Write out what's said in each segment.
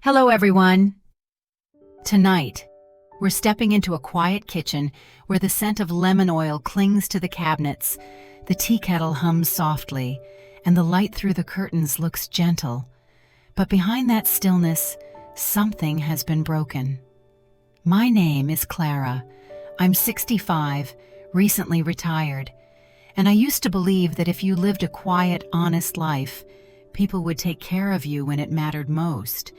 Hello, everyone. Tonight, we're stepping into a quiet kitchen where the scent of lemon oil clings to the cabinets, the tea kettle hums softly, and the light through the curtains looks gentle. But behind that stillness, something has been broken. My name is Clara. I'm 65, recently retired, and I used to believe that if you lived a quiet, honest life, people would take care of you when it mattered most.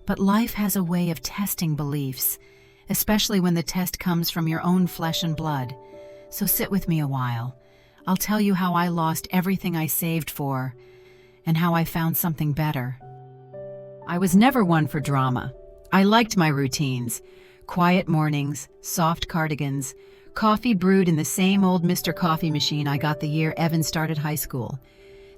But life has a way of testing beliefs, especially when the test comes from your own flesh and blood. So sit with me a while. I'll tell you how I lost everything I saved for, and how I found something better. I was never one for drama. I liked my routines. Quiet mornings, soft cardigans, coffee brewed in the same old Mr. Coffee machine I got the year Evan started high school.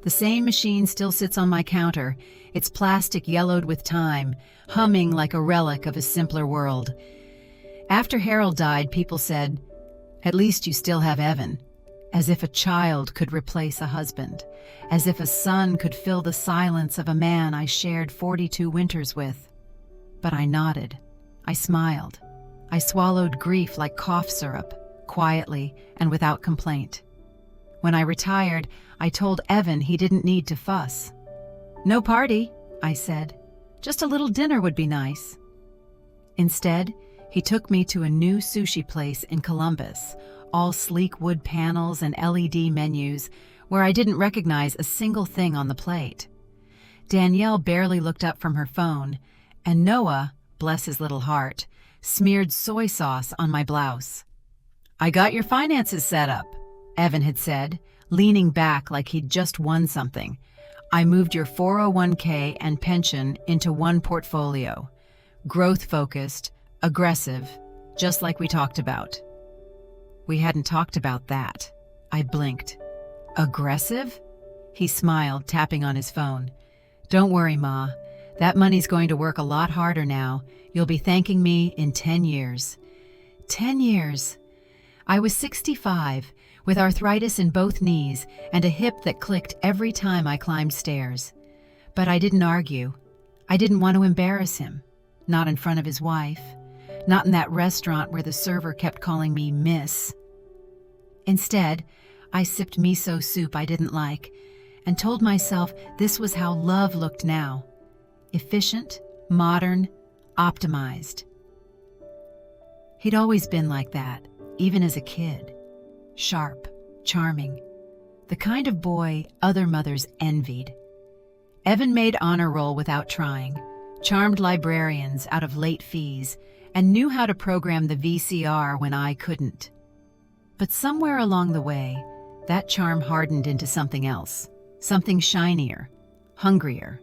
The same machine still sits on my counter, its plastic yellowed with time, humming like a relic of a simpler world. After Harold died, people said, "At least you still have Evan," as if a child could replace a husband, as if a son could fill the silence of a man I shared 42 winters with. But I nodded. I smiled. I swallowed grief like cough syrup, quietly and without complaint. When I retired, I told Evan he didn't need to fuss. "No party," I said. "Just a little dinner would be nice." Instead, he took me to a new sushi place in Columbus, all sleek wood panels and LED menus, where I didn't recognize a single thing on the plate. Danielle barely looked up from her phone, and Noah, bless his little heart, smeared soy sauce on my blouse. "I got your finances set up," Evan had said, leaning back like he'd just won something. "I moved your 401k and pension into one portfolio. Growth-focused, aggressive, just like we talked about." We hadn't talked about that. I blinked. "Aggressive?" He smiled, tapping on his phone. "Don't worry, Ma. That money's going to work a lot harder now. You'll be thanking me in 10 years. 10 years. I was 65, with arthritis in both knees and a hip that clicked every time I climbed stairs. But I didn't argue. I didn't want to embarrass him. Not in front of his wife. Not in that restaurant where the server kept calling me Miss. Instead, I sipped miso soup I didn't like and told myself this was how love looked now. Efficient, modern, optimized. He'd always been like that, even as a kid. Sharp, charming, the kind of boy other mothers envied. Evan made honor roll without trying, charmed librarians out of late fees, and knew how to program the VCR when I couldn't. But somewhere along the way, that charm hardened into something else, something shinier, hungrier.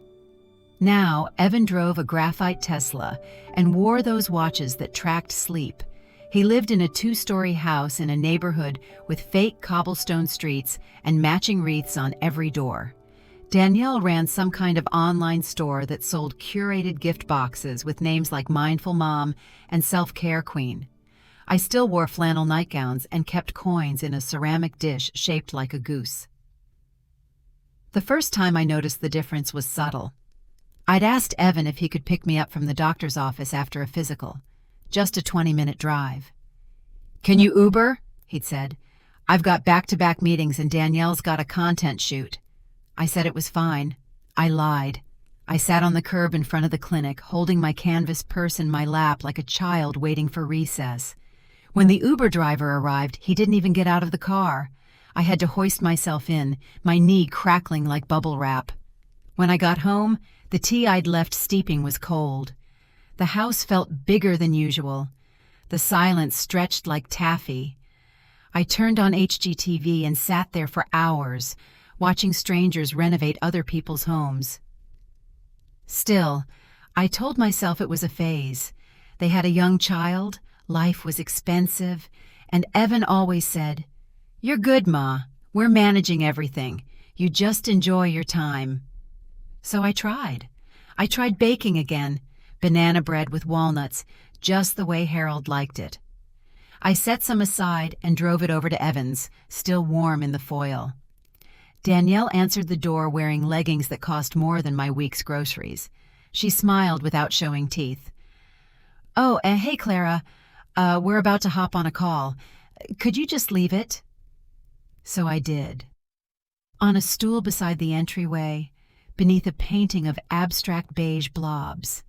Now, Evan drove a graphite Tesla and wore those watches that tracked sleep. He lived in a 2-story house in a neighborhood with fake cobblestone streets and matching wreaths on every door. Danielle ran some kind of online store that sold curated gift boxes with names like Mindful Mom and Self-Care Queen. I still wore flannel nightgowns and kept coins in a ceramic dish shaped like a goose. The first time I noticed the difference was subtle. I'd asked Evan if he could pick me up from the doctor's office after a physical. Just a 20-minute drive. "Can you Uber?" he'd said. "I've got back-to-back meetings and Danielle's got a content shoot." I said it was fine. I lied. I sat on the curb in front of the clinic, holding my canvas purse in my lap like a child waiting for recess. When the Uber driver arrived, he didn't even get out of the car. I had to hoist myself in, my knee crackling like bubble wrap. When I got home, the tea I'd left steeping was cold. The house felt bigger than usual. The silence stretched like taffy. I turned on HGTV and sat there for hours, watching strangers renovate other people's homes. Still, I told myself it was a phase. They had a young child, life was expensive, and Evan always said, "You're good, Ma. We're managing everything. You just enjoy your time." So I tried. I tried baking again. Banana bread with walnuts, just the way Harold liked it. I set some aside and drove it over to Evan's, still warm in the foil. Danielle answered the door wearing leggings that cost more than my week's groceries. She smiled without showing teeth. "Oh, hey, Clara. We're about to hop on a call. Could you just leave it?" So I did. On a stool beside the entryway, beneath a painting of abstract beige blobs.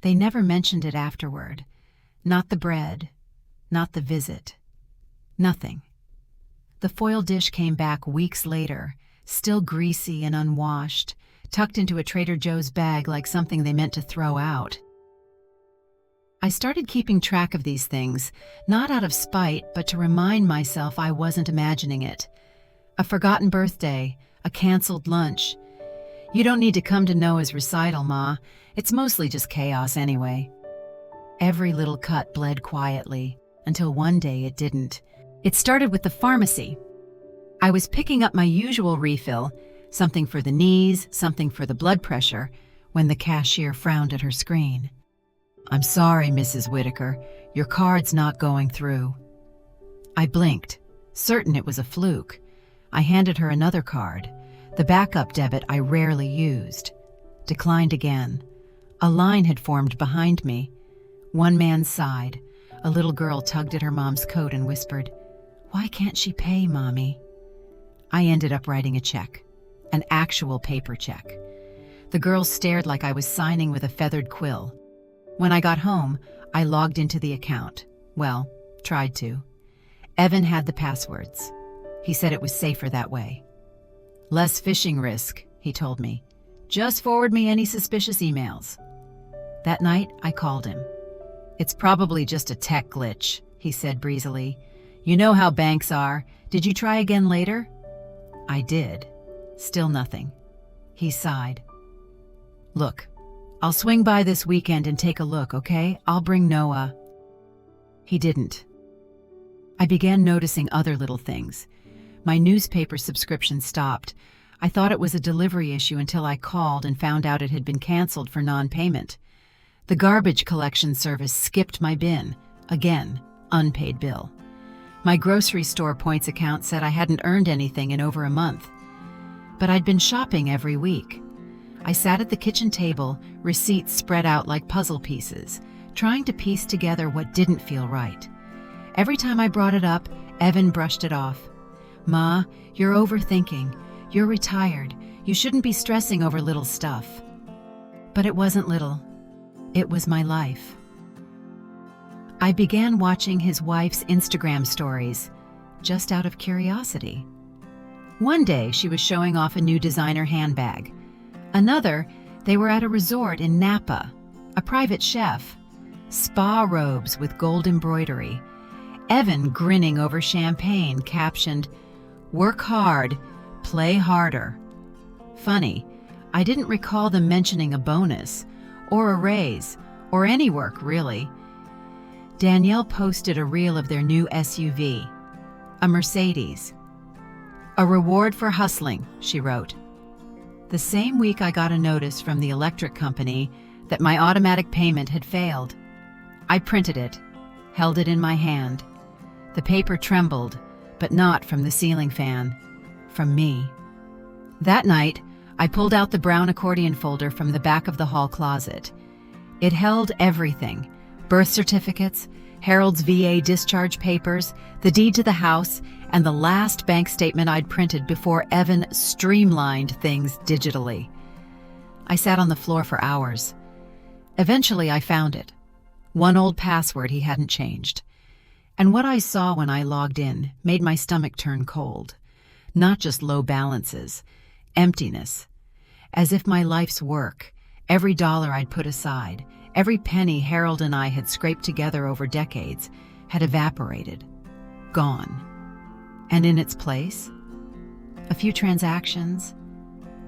They never mentioned it afterward. Not the bread, not the visit. Nothing. The foil dish came back weeks later, still greasy and unwashed, tucked into a Trader Joe's bag like something they meant to throw out. I started keeping track of these things, not out of spite, but to remind myself I wasn't imagining it. A forgotten birthday, a canceled lunch. You don't need to come to Noah's recital, Ma. It's mostly just chaos anyway. Every little cut bled quietly, until one day it didn't. It started with the pharmacy. I was picking up my usual refill, something for the knees, something for the blood pressure, when the cashier frowned at her screen. "I'm sorry, Mrs. Whitaker, your card's not going through." I blinked, certain it was a fluke. I handed her another card, the backup debit I rarely used. Declined again. A line had formed behind me. One man sighed. A little girl tugged at her mom's coat and whispered, "Why can't she pay, Mommy?" I ended up writing a check. An actual paper check. The girl stared like I was signing with a feathered quill. When I got home, I logged into the account. Well, tried to. Evan had the passwords. He said it was safer that way. "Less phishing risk," he told me. "Just forward me any suspicious emails." That night, I called him. "It's probably just a tech glitch," he said breezily. "You know how banks are. Did you try again later?" I did. Still nothing. He sighed. "Look, I'll swing by this weekend and take a look, okay? I'll bring Noah." He didn't. I began noticing other little things. My newspaper subscription stopped. I thought it was a delivery issue until I called and found out it had been canceled for non-payment. The garbage collection service skipped my bin. Again, unpaid bill. My grocery store points account said I hadn't earned anything in over a month. But I'd been shopping every week. I sat at the kitchen table, receipts spread out like puzzle pieces, trying to piece together what didn't feel right. Every time I brought it up, Evan brushed it off. "Ma, you're overthinking. You're retired. You shouldn't be stressing over little stuff." But it wasn't little. It was my life. I began watching his wife's Instagram stories, just out of curiosity. One day, she was showing off a new designer handbag. Another, they were at a resort in Napa, a private chef. Spa robes with gold embroidery. Evan grinning over champagne, captioned, "Work hard, play harder." Funny, I didn't recall them mentioning a bonus, or a raise, or any work, really. Danielle posted a reel of their new SUV, a Mercedes. "A reward for hustling," she wrote. The same week I got a notice from the electric company that my automatic payment had failed. I printed it, held it in my hand. The paper trembled, but not from the ceiling fan, from me. That night, I pulled out the brown accordion folder from the back of the hall closet. It held everything: birth certificates, Harold's VA discharge papers, the deed to the house, and the last bank statement I'd printed before Evan streamlined things digitally. I sat on the floor for hours. Eventually, I found it. One old password he hadn't changed. And what I saw when I logged in made my stomach turn cold. Not just low balances, emptiness. As if my life's work, every dollar I'd put aside, every penny Harold and I had scraped together over decades, had evaporated, gone. And in its place, a few transactions,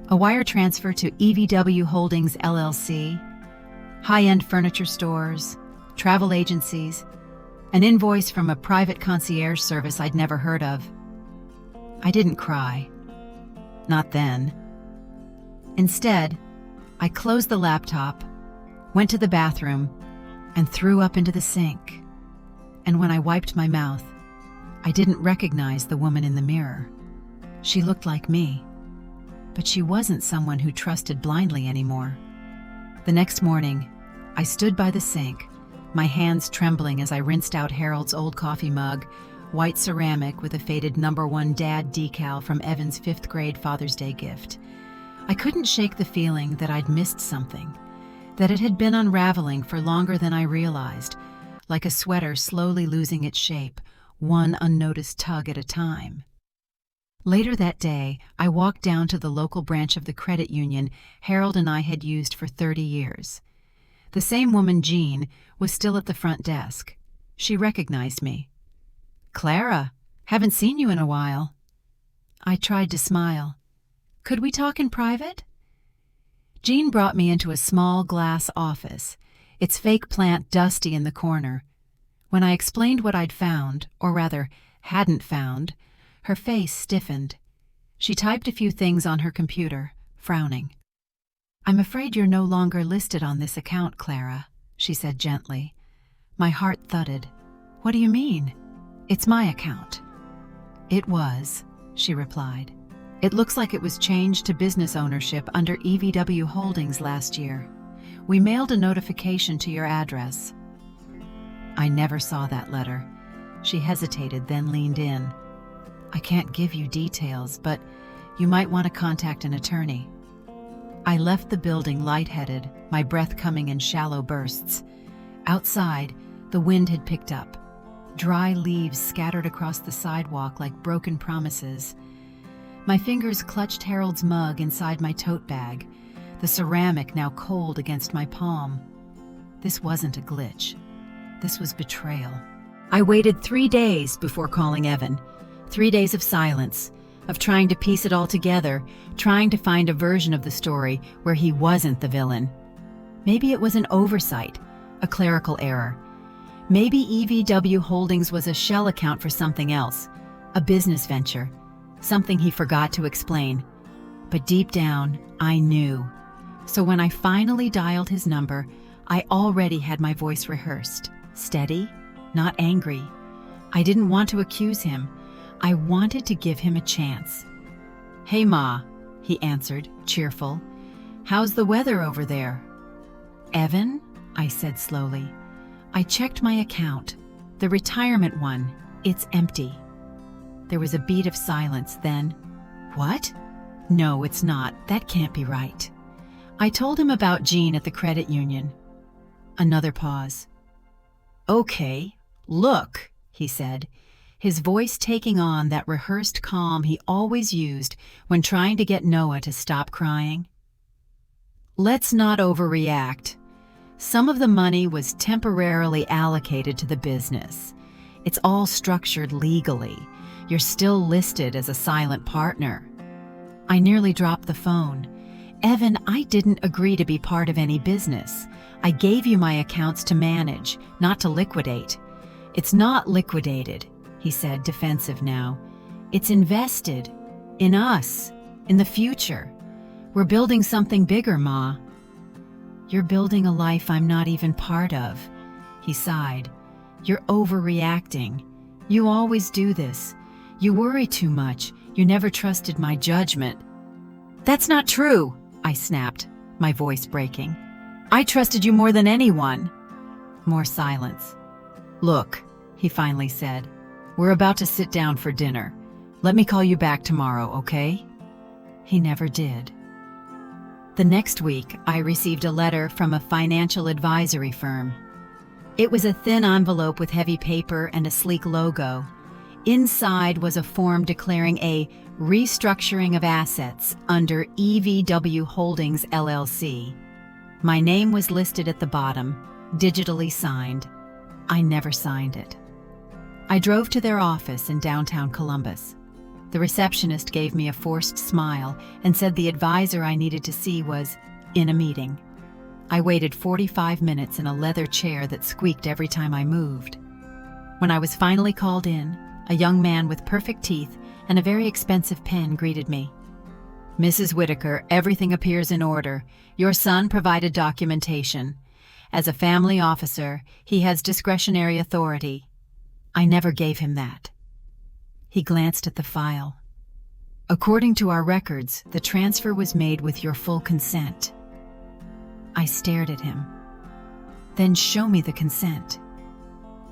a wire transfer to EVW Holdings LLC, high-end furniture stores, travel agencies, an invoice from a private concierge service I'd never heard of. I didn't cry. Not then. Instead, I closed the laptop, went to the bathroom, and threw up into the sink. And when I wiped my mouth, I didn't recognize the woman in the mirror. She looked like me, but she wasn't someone who trusted blindly anymore. The next morning, I stood by the sink, my hands trembling as I rinsed out Harold's old coffee mug, white ceramic with a faded #1 Dad decal from Evan's 5th grade Father's Day gift. I couldn't shake the feeling that I'd missed something, that it had been unraveling for longer than I realized, like a sweater slowly losing its shape, one unnoticed tug at a time. Later that day, I walked down to the local branch of the credit union Harold and I had used for 30 years. The same woman, Jean, was still at the front desk. She recognized me. "Clara, haven't seen you in a while." I tried to smile. "Could we talk in private?" Jean brought me into a small glass office, its fake plant dusty in the corner. When I explained what I'd found, or rather, hadn't found, her face stiffened. She typed a few things on her computer, frowning. "I'm afraid you're no longer listed on this account, Clara," she said gently. My heart thudded. "What do you mean? It's my account." "It was," she replied. "It looks like it was changed to business ownership under EVW Holdings last year. We mailed a notification to your address." "I never saw that letter." She hesitated, then leaned in. "I can't give you details, but you might want to contact an attorney." I left the building lightheaded, my breath coming in shallow bursts. Outside, the wind had picked up. Dry leaves scattered across the sidewalk like broken promises. My fingers clutched Harold's mug inside my tote bag, the ceramic now cold against my palm. This wasn't a glitch. This was betrayal. I waited 3 days before calling Evan. 3 days of silence, of trying to piece it all together, trying to find a version of the story where he wasn't the villain. Maybe it was an oversight, a clerical error. Maybe EVW Holdings was a shell account for something else, a business venture, something he forgot to explain. But deep down, I knew. So when I finally dialed his number, I already had my voice rehearsed, steady, not angry. I didn't want to accuse him. I wanted to give him a chance. "Hey, Ma," he answered, cheerful. "How's the weather over there?" "Evan," I said slowly. "I checked my account. The retirement one. It's empty." There was a beat of silence, then, "What? No, it's not. That can't be right." I told him about Jean at the credit union. Another pause. "Okay, look," he said, his voice taking on that rehearsed calm he always used when trying to get Noah to stop crying. "Let's not overreact. Some of the money was temporarily allocated to the business. It's all structured legally. You're still listed as a silent partner." I nearly dropped the phone. "Evan, I didn't agree to be part of any business. I gave you my accounts to manage, not to liquidate." "It's not liquidated," he said, defensive now. "It's invested. In us. In the future. We're building something bigger, Ma." "You're building a life I'm not even part of," he sighed. "You're overreacting. You always do this. You worry too much. You never trusted my judgment." "That's not true," I snapped, my voice breaking. "I trusted you more than anyone." More silence. "Look," he finally said, "we're about to sit down for dinner. Let me call you back tomorrow, okay?" He never did. The next week, I received a letter from a financial advisory firm. It was a thin envelope with heavy paper and a sleek logo. Inside was a form declaring a restructuring of assets under EVW Holdings LLC. My name was listed at the bottom, digitally signed. I never signed it. I drove to their office in downtown Columbus. The receptionist gave me a forced smile and said the advisor I needed to see was in a meeting. I waited 45 minutes in a leather chair that squeaked every time I moved. When I was finally called in, a young man with perfect teeth and a very expensive pen greeted me. "Mrs. Whitaker, everything appears in order. Your son provided documentation. As a family officer, he has discretionary authority." I never gave him that. He glanced at the file. "According to our records, the transfer was made with your full consent." I stared at him. "Then show me the consent."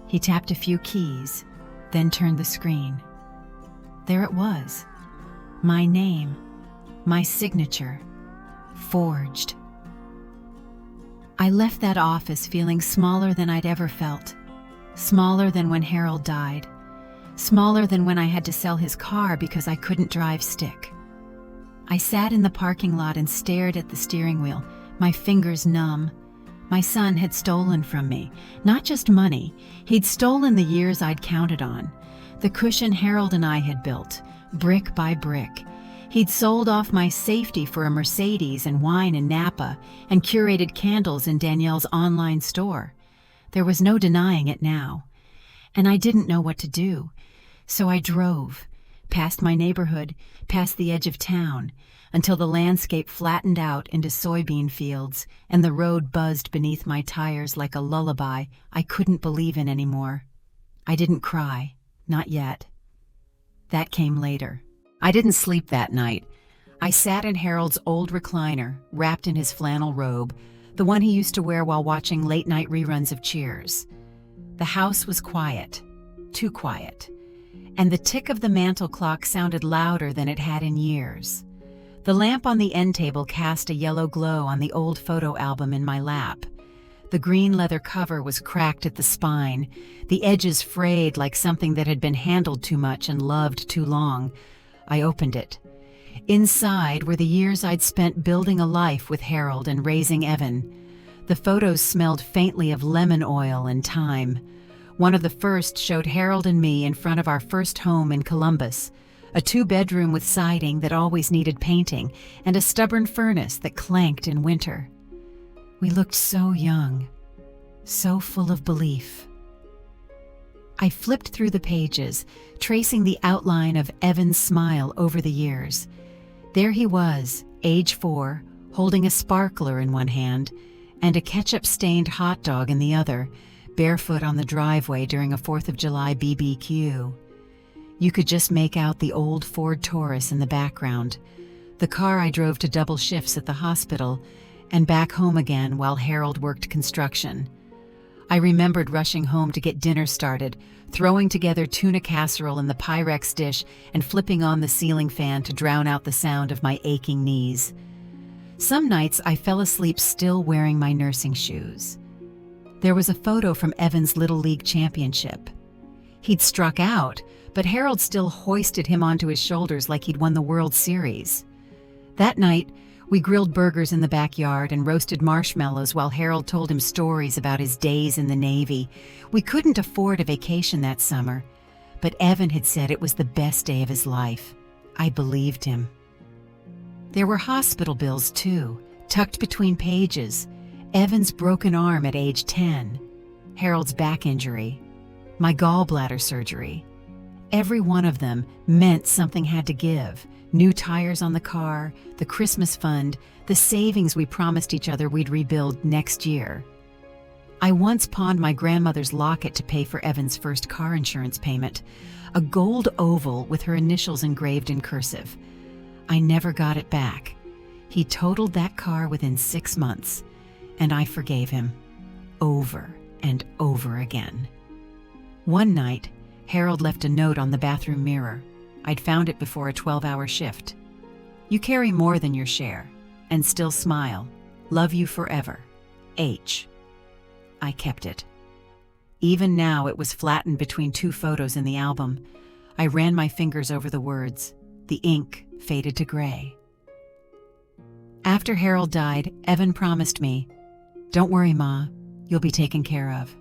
He tapped a few keys, then turned the screen. There it was. My name, my signature, forged. I left that office feeling smaller than I'd ever felt. Smaller than when Harold died. Smaller than when I had to sell his car because I couldn't drive stick. I sat in the parking lot and stared at the steering wheel, my fingers numb. My son had stolen from me. Not just money, he'd stolen the years I'd counted on. The cushion Harold and I had built, brick by brick. He'd sold off my safety for a Mercedes and wine in Napa and curated candles in Danielle's online store. There was no denying it now. And I didn't know what to do. So I drove, past my neighborhood, past the edge of town, until the landscape flattened out into soybean fields and the road buzzed beneath my tires like a lullaby I couldn't believe in anymore. I didn't cry, not yet. That came later. I didn't sleep that night. I sat in Harold's old recliner, wrapped in his flannel robe, the one he used to wear while watching late-night reruns of Cheers. The house was quiet, too quiet, and the tick of the mantel clock sounded louder than it had in years. The lamp on the end table cast a yellow glow on the old photo album in my lap. The green leather cover was cracked at the spine, the edges frayed like something that had been handled too much and loved too long. I opened it. Inside were the years I'd spent building a life with Harold and raising Evan. The photos smelled faintly of lemon oil and thyme. One of the first showed Harold and me in front of our first home in Columbus, a 2-bedroom with siding that always needed painting and a stubborn furnace that clanked in winter. We looked so young, so full of belief. I flipped through the pages, tracing the outline of Evan's smile over the years. There he was, age 4, holding a sparkler in one hand and a ketchup-stained hot dog in the other, barefoot on the driveway during a 4th of July BBQ. You could just make out the old Ford Taurus in the background, the car I drove to double shifts at the hospital and back home again while Harold worked construction. I remembered rushing home to get dinner started, throwing together tuna casserole in the Pyrex dish and flipping on the ceiling fan to drown out the sound of my aching knees. Some nights I fell asleep still wearing my nursing shoes. There was a photo from Evan's Little League championship. He'd struck out, but Harold still hoisted him onto his shoulders like he'd won the World Series. That night, we grilled burgers in the backyard and roasted marshmallows while Harold told him stories about his days in the Navy. We couldn't afford a vacation that summer, but Evan had said it was the best day of his life. I believed him. There were hospital bills, too, tucked between pages. Evan's broken arm at age 10, Harold's back injury, my gallbladder surgery. Every one of them meant something had to give. New tires on the car, the Christmas fund, the savings we promised each other we'd rebuild next year. I once pawned my grandmother's locket to pay for Evan's first car insurance payment, a gold oval with her initials engraved in cursive. I never got it back. He totaled that car within 6 months, and I forgave him, over and over again. One night, Harold left a note on the bathroom mirror. I'd found it before a 12-hour shift. "You carry more than your share, and still smile. Love you forever. H." I kept it. Even now it was flattened between 2 photos in the album. I ran my fingers over the words. The ink faded to gray. After Harold died, Evan promised me, "Don't worry, Ma, you'll be taken care of."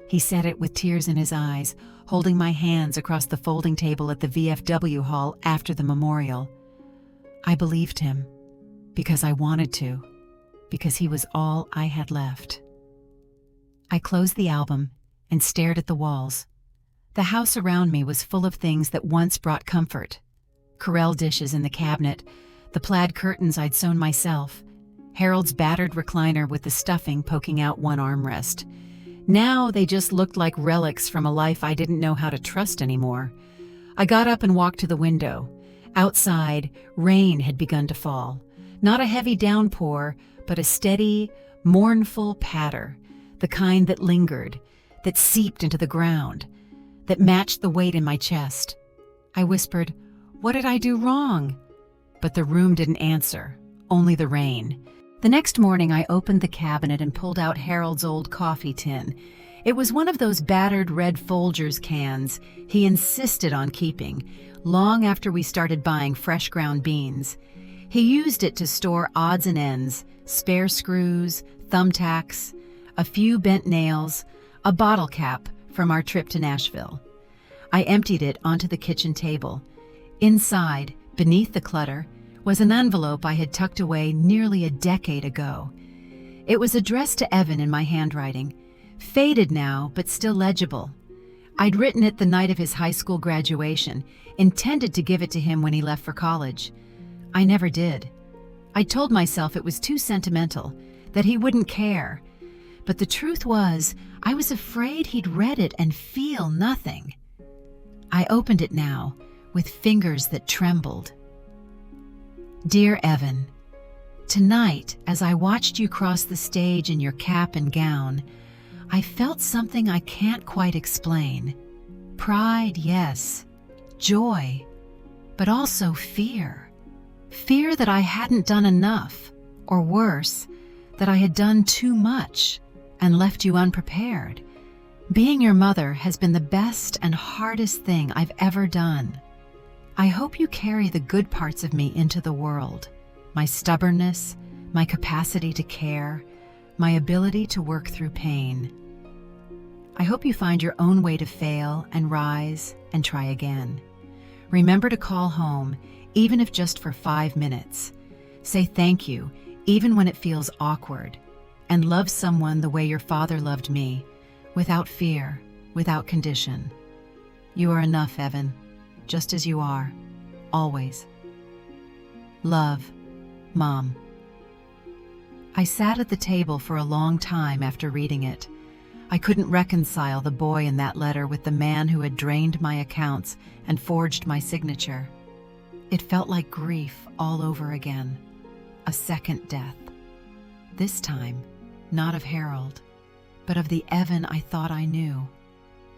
He said it with tears in his eyes, holding my hands across the folding table at the VFW hall after the memorial. I believed him, because I wanted to, because he was all I had left. I closed the album and stared at the walls. The house around me was full of things that once brought comfort. Corelle dishes in the cabinet, the plaid curtains I'd sewn myself, Harold's battered recliner with the stuffing poking out one armrest. Now they just looked like relics from a life I didn't know how to trust anymore. I got up and walked to the window. Outside, rain had begun to fall. Not a heavy downpour, but a steady, mournful patter, the kind that lingered, that seeped into the ground, that matched the weight in my chest. I whispered, "What did I do wrong?" But the room didn't answer, only the rain. The next morning I opened the cabinet and pulled out Harold's old coffee tin. It was one of those battered red Folgers cans he insisted on keeping, long after we started buying fresh ground beans. He used it to store odds and ends, spare screws, thumbtacks, a few bent nails, a bottle cap from our trip to Nashville. I emptied it onto the kitchen table. Inside, beneath the clutter, was an envelope I had tucked away nearly a decade ago. It was addressed to Evan in my handwriting, faded now but still legible. I'd written it the night of his high school graduation, intended to give it to him when he left for college. I never did. I told myself it was too sentimental, that he wouldn't care. But the truth was, I was afraid he'd read it and feel nothing. I opened it now, with fingers that trembled. Dear Evan, tonight, as I watched you cross the stage in your cap and gown, I felt something I can't quite explain. Pride, yes. Joy. But also fear. Fear that I hadn't done enough, or worse, that I had done too much and left you unprepared. Being your mother has been the best and hardest thing I've ever done. I hope you carry the good parts of me into the world. My stubbornness, my capacity to care, my ability to work through pain. I hope you find your own way to fail and rise and try again. Remember to call home, even if just for 5 minutes. Say thank you, even when it feels awkward. And love someone the way your father loved me, without fear, without condition. You are enough, Evan, just as you are, always. Love, Mom. I sat at the table for a long time after reading it. I couldn't reconcile the boy in that letter with the man who had drained my accounts and forged my signature. It felt like grief all over again, a second death. This time, not of Harold, but of the Evan I thought I knew.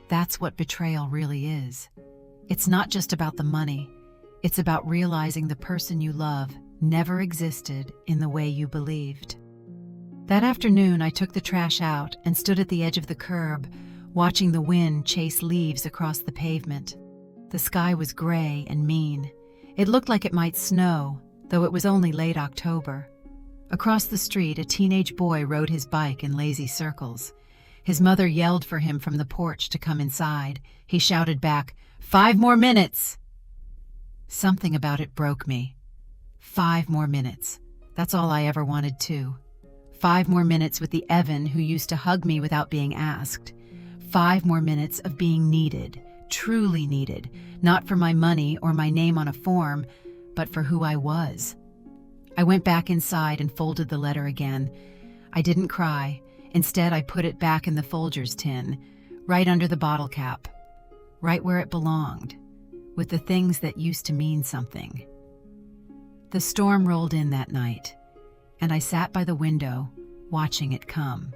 That's what betrayal really is. It's not just about the money. It's about realizing the person you love never existed in the way you believed. That afternoon, I took the trash out and stood at the edge of the curb, watching the wind chase leaves across the pavement. The sky was gray and mean. It looked like it might snow, though it was only late October. Across the street, a teenage boy rode his bike in lazy circles. His mother yelled for him from the porch to come inside. He shouted back, "5 more minutes!" Something about it broke me. 5 more minutes. That's all I ever wanted too. 5 more minutes with the Evan who used to hug me without being asked. 5 more minutes of being needed, truly needed, not for my money or my name on a form, but for who I was. I went back inside and folded the letter again. I didn't cry. Instead, I put it back in the Folgers tin, right under the bottle cap, right where it belonged, with the things that used to mean something. The storm rolled in that night, and I sat by the window, watching it come.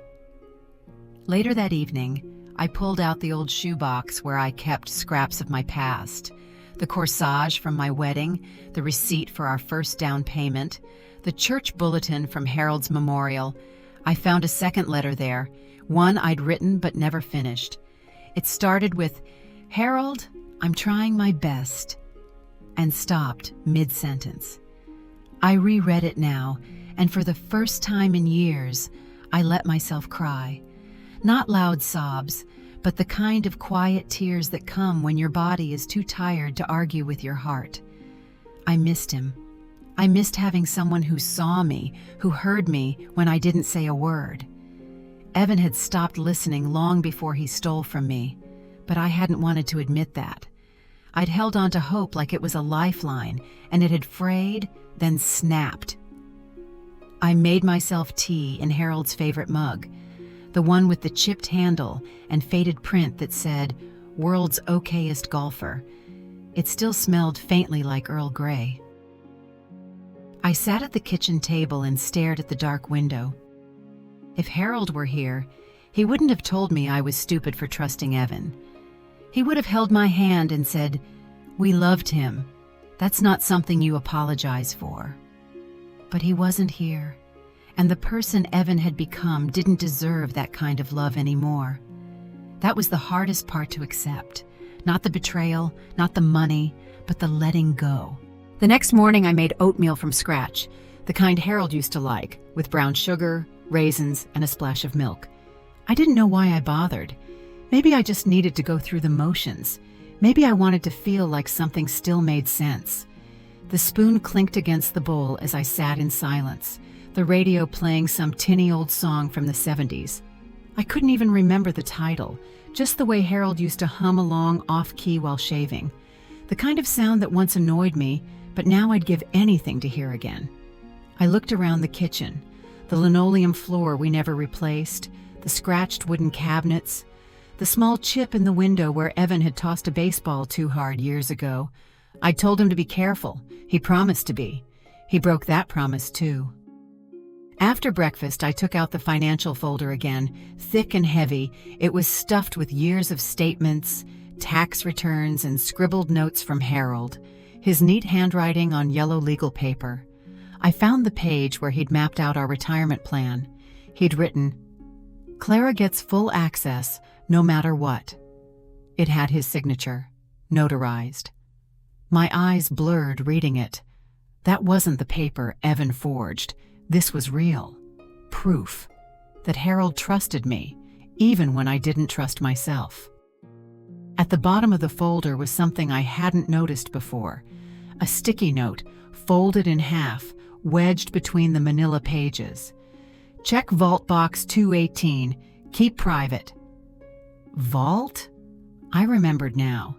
Later that evening, I pulled out the old shoebox where I kept scraps of my past, the corsage from my wedding, the receipt for our first down payment, the church bulletin from Harold's memorial. I found a second letter there, one I'd written but never finished. It started with, "Harold, I'm trying my best," and stopped mid-sentence. I reread it now, and for the first time in years, I let myself cry. Not loud sobs, but the kind of quiet tears that come when your body is too tired to argue with your heart. I missed him. I missed having someone who saw me, who heard me when I didn't say a word. Evan had stopped listening long before he stole from me, but I hadn't wanted to admit that. I'd held on to hope like it was a lifeline, and it had frayed, then snapped. I made myself tea in Harold's favorite mug, the one with the chipped handle and faded print that said, "World's okayest golfer." It still smelled faintly like Earl Grey. I sat at the kitchen table and stared at the dark window. If Harold were here, he wouldn't have told me I was stupid for trusting Evan. He would have held my hand and said, "We loved him. That's not something you apologize for." But he wasn't here, and the person Evan had become didn't deserve that kind of love anymore. That was the hardest part to accept. Not the betrayal, not the money, but the letting go. The next morning I made oatmeal from scratch, the kind Harold used to like, with brown sugar, raisins, and a splash of milk. I didn't know why I bothered. Maybe I just needed to go through the motions. Maybe I wanted to feel like something still made sense. The spoon clinked against the bowl as I sat in silence, the radio playing some tinny old song from the 70s. I couldn't even remember the title, just the way Harold used to hum along off-key while shaving. The kind of sound that once annoyed me, but now I'd give anything to hear again. I looked around the kitchen, the linoleum floor we never replaced, the scratched wooden cabinets, the small chip in the window where Evan had tossed a baseball too hard years ago. I'd told him to be careful. He promised to be. He broke that promise too. After breakfast, I took out the financial folder again, thick and heavy. It was stuffed with years of statements, tax returns, and scribbled notes from Harold, his neat handwriting on yellow legal paper. I found the page where he'd mapped out our retirement plan. He'd written, "Clara gets full access, no matter what." It had his signature, notarized. My eyes blurred reading it. That wasn't the paper Evan forged. This was real. Proof that Harold trusted me, even when I didn't trust myself. At the bottom of the folder was something I hadn't noticed before. A sticky note, folded in half, wedged between the manila pages. "Check Vault Box 218. Keep private." Vault? I remembered now.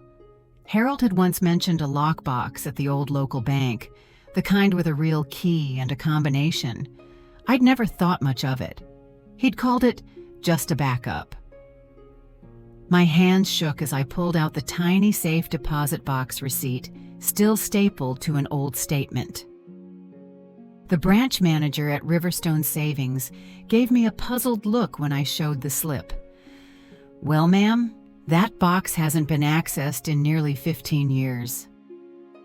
Harold had once mentioned a lockbox at the old local bank, the kind with a real key and a combination. I'd never thought much of it. He'd called it just a backup. My hands shook as I pulled out the tiny safe deposit box receipt, still stapled to an old statement. The branch manager at Riverstone Savings gave me a puzzled look when I showed the slip. "Well, ma'am, that box hasn't been accessed in nearly 15 years.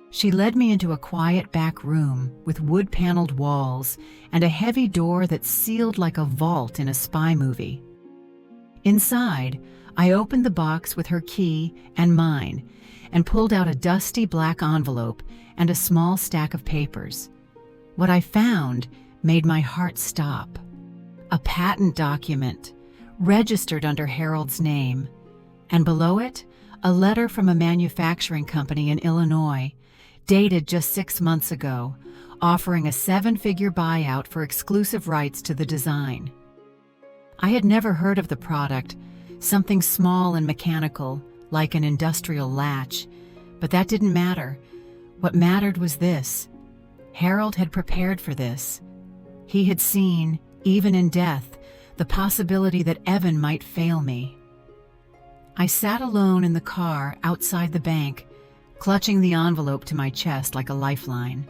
She led me into a quiet back room with wood-paneled walls and a heavy door that sealed like a vault in a spy movie. Inside, I opened the box with her key and mine and pulled out a dusty black envelope and a small stack of papers. What I found made my heart stop. A patent document, registered under Harold's name, and below it, a letter from a manufacturing company in Illinois, dated just 6 months ago, offering a 7-figure buyout for exclusive rights to the design. I had never heard of the product, something small and mechanical, like an industrial latch, but that didn't matter. What mattered was this. Harold had prepared for this. He had seen, even in death, the possibility that Evan might fail me. I sat alone in the car outside the bank, clutching the envelope to my chest like a lifeline.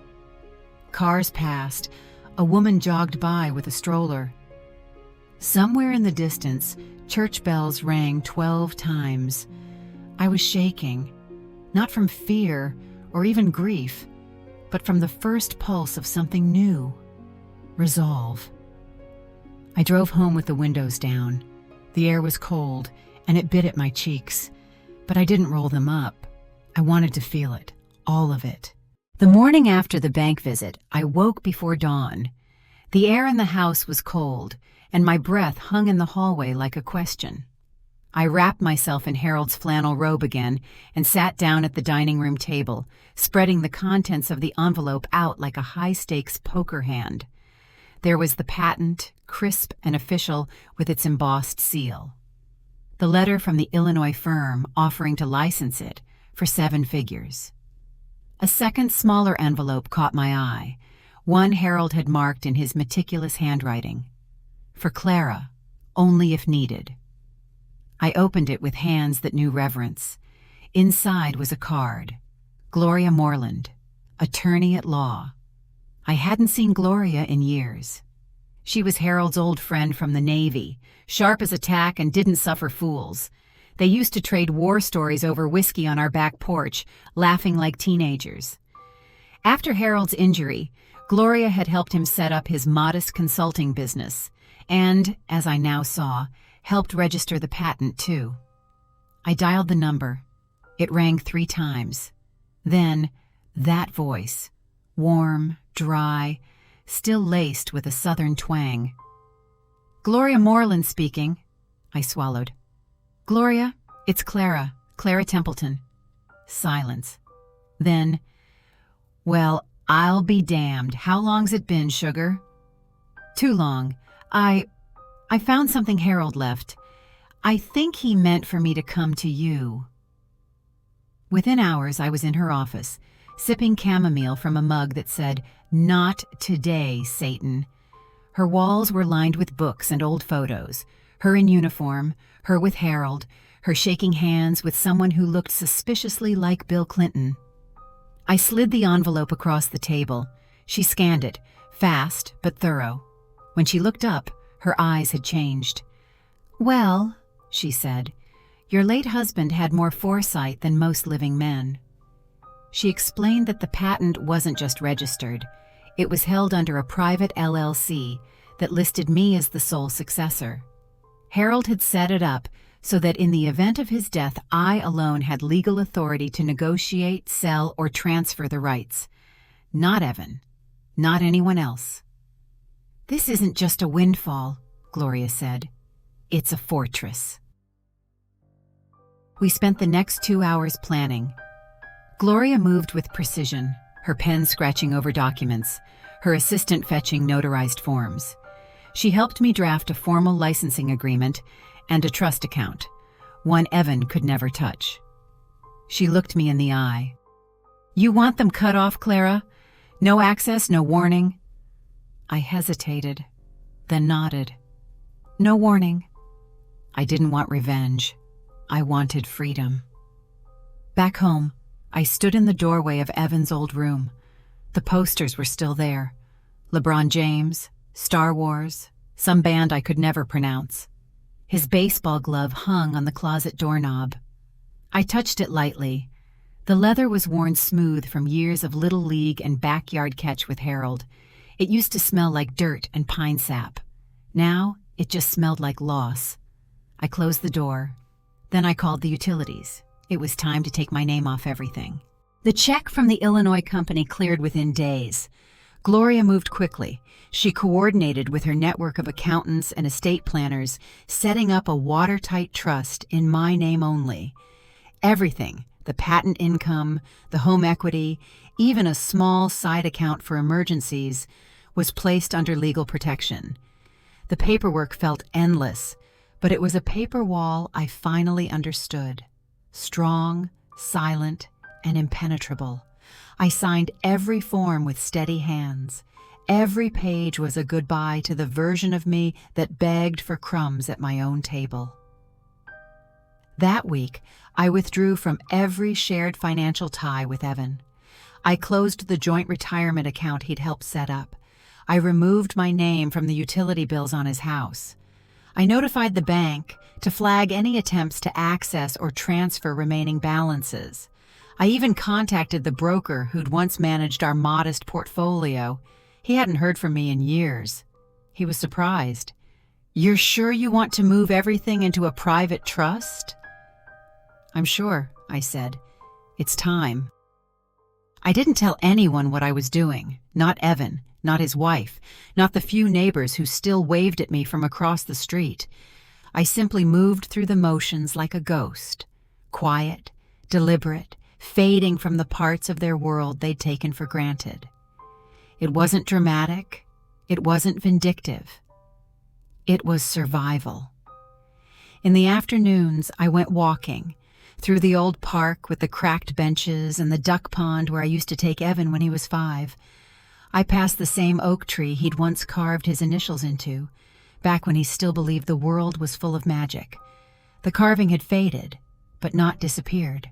Cars passed. A woman jogged by with a stroller. Somewhere in the distance, church bells rang 12 times. I was shaking, not from fear or even grief, but from the first pulse of something new. Resolve. I drove home with the windows down. The air was cold, and it bit at my cheeks, but I didn't roll them up. I wanted to feel it, all of it. The morning after the bank visit, I woke before dawn. The air in the house was cold, and my breath hung in the hallway like a question. I wrapped myself in Harold's flannel robe again and sat down at the dining room table, spreading the contents of the envelope out like a high-stakes poker hand. There was the patent, crisp and official, with its embossed seal. The letter from the Illinois firm offering to license it for 7 figures. A second, smaller envelope caught my eye, one Harold had marked in his meticulous handwriting. For Clara, only if needed. I opened it with hands that knew reverence. Inside was a card. Gloria Moreland, attorney at law. I hadn't seen Gloria in years. She was Harold's old friend from the Navy, sharp as a tack and didn't suffer fools. They used to trade war stories over whiskey on our back porch, laughing like teenagers. After Harold's injury, Gloria had helped him set up his modest consulting business, and, as I now saw, helped register the patent too. I dialed the number. It rang 3 times. Then, that voice, warm, dry, still laced with a southern twang. "Gloria Moreland speaking." I swallowed. "Gloria, it's Clara, Clara Templeton." Silence. Then, "Well, I'll be damned. How long's it been, sugar?" "Too long. I found something Harold left. I think he meant for me to come to you." Within hours, I was in her office, sipping chamomile from a mug that said, "Not today, Satan." Her walls were lined with books and old photos, her in uniform, her with Harold, her shaking hands with someone who looked suspiciously like Bill Clinton. I slid the envelope across the table. She scanned it, fast but thorough. When she looked up, her eyes had changed. "Well," she said, "your late husband had more foresight than most living men." She explained that the patent wasn't just registered. It was held under a private LLC that listed me as the sole successor. Harold had set it up so that in the event of his death, I alone had legal authority to negotiate, sell, or transfer the rights. Not Evan. Not anyone else. "This isn't just a windfall," Gloria said. "It's a fortress." We spent the next 2 hours planning. Gloria moved with precision, her pen scratching over documents, her assistant fetching notarized forms. She helped me draft a formal licensing agreement and a trust account, one Evan could never touch. She looked me in the eye. "You want them cut off, Clara? No access, no warning?" I hesitated, then nodded. "No warning." I didn't want revenge. I wanted freedom. Back home, I stood in the doorway of Evan's old room. The posters were still there. LeBron James, Star Wars, some band I could never pronounce. His baseball glove hung on the closet doorknob. I touched it lightly. The leather was worn smooth from years of Little League and backyard catch with Harold. It used to smell like dirt and pine sap. Now, it just smelled like loss. I closed the door. Then I called the utilities. It was time to take my name off everything. The check from the Illinois company cleared within days. Gloria moved quickly. She coordinated with her network of accountants and estate planners, setting up a watertight trust in my name only. Everything, the patent income, the home equity, even a small side account for emergencies, was placed under legal protection. The paperwork felt endless, but it was a paper wall I finally understood. Strong, silent, and impenetrable. I signed every form with steady hands. Every page was a goodbye to the version of me that begged for crumbs at my own table. That week, I withdrew from every shared financial tie with Evan. I closed the joint retirement account he'd helped set up. I removed my name from the utility bills on his house. I notified the bank to flag any attempts to access or transfer remaining balances. I even contacted the broker who'd once managed our modest portfolio. He hadn't heard from me in years. He was surprised. "You're sure you want to move everything into a private trust?" "I'm sure," I said. "It's time." I didn't tell anyone what I was doing, not Evan, not his wife, not the few neighbors who still waved at me from across the street. I simply moved through the motions like a ghost, quiet, deliberate, fading from the parts of their world they'd taken for granted. It wasn't dramatic. It wasn't vindictive. It was survival. In the afternoons, I went walking through the old park with the cracked benches and the duck pond where I used to take Evan when he was 5. I passed the same oak tree he'd once carved his initials into, back when he still believed the world was full of magic. The carving had faded, but not disappeared.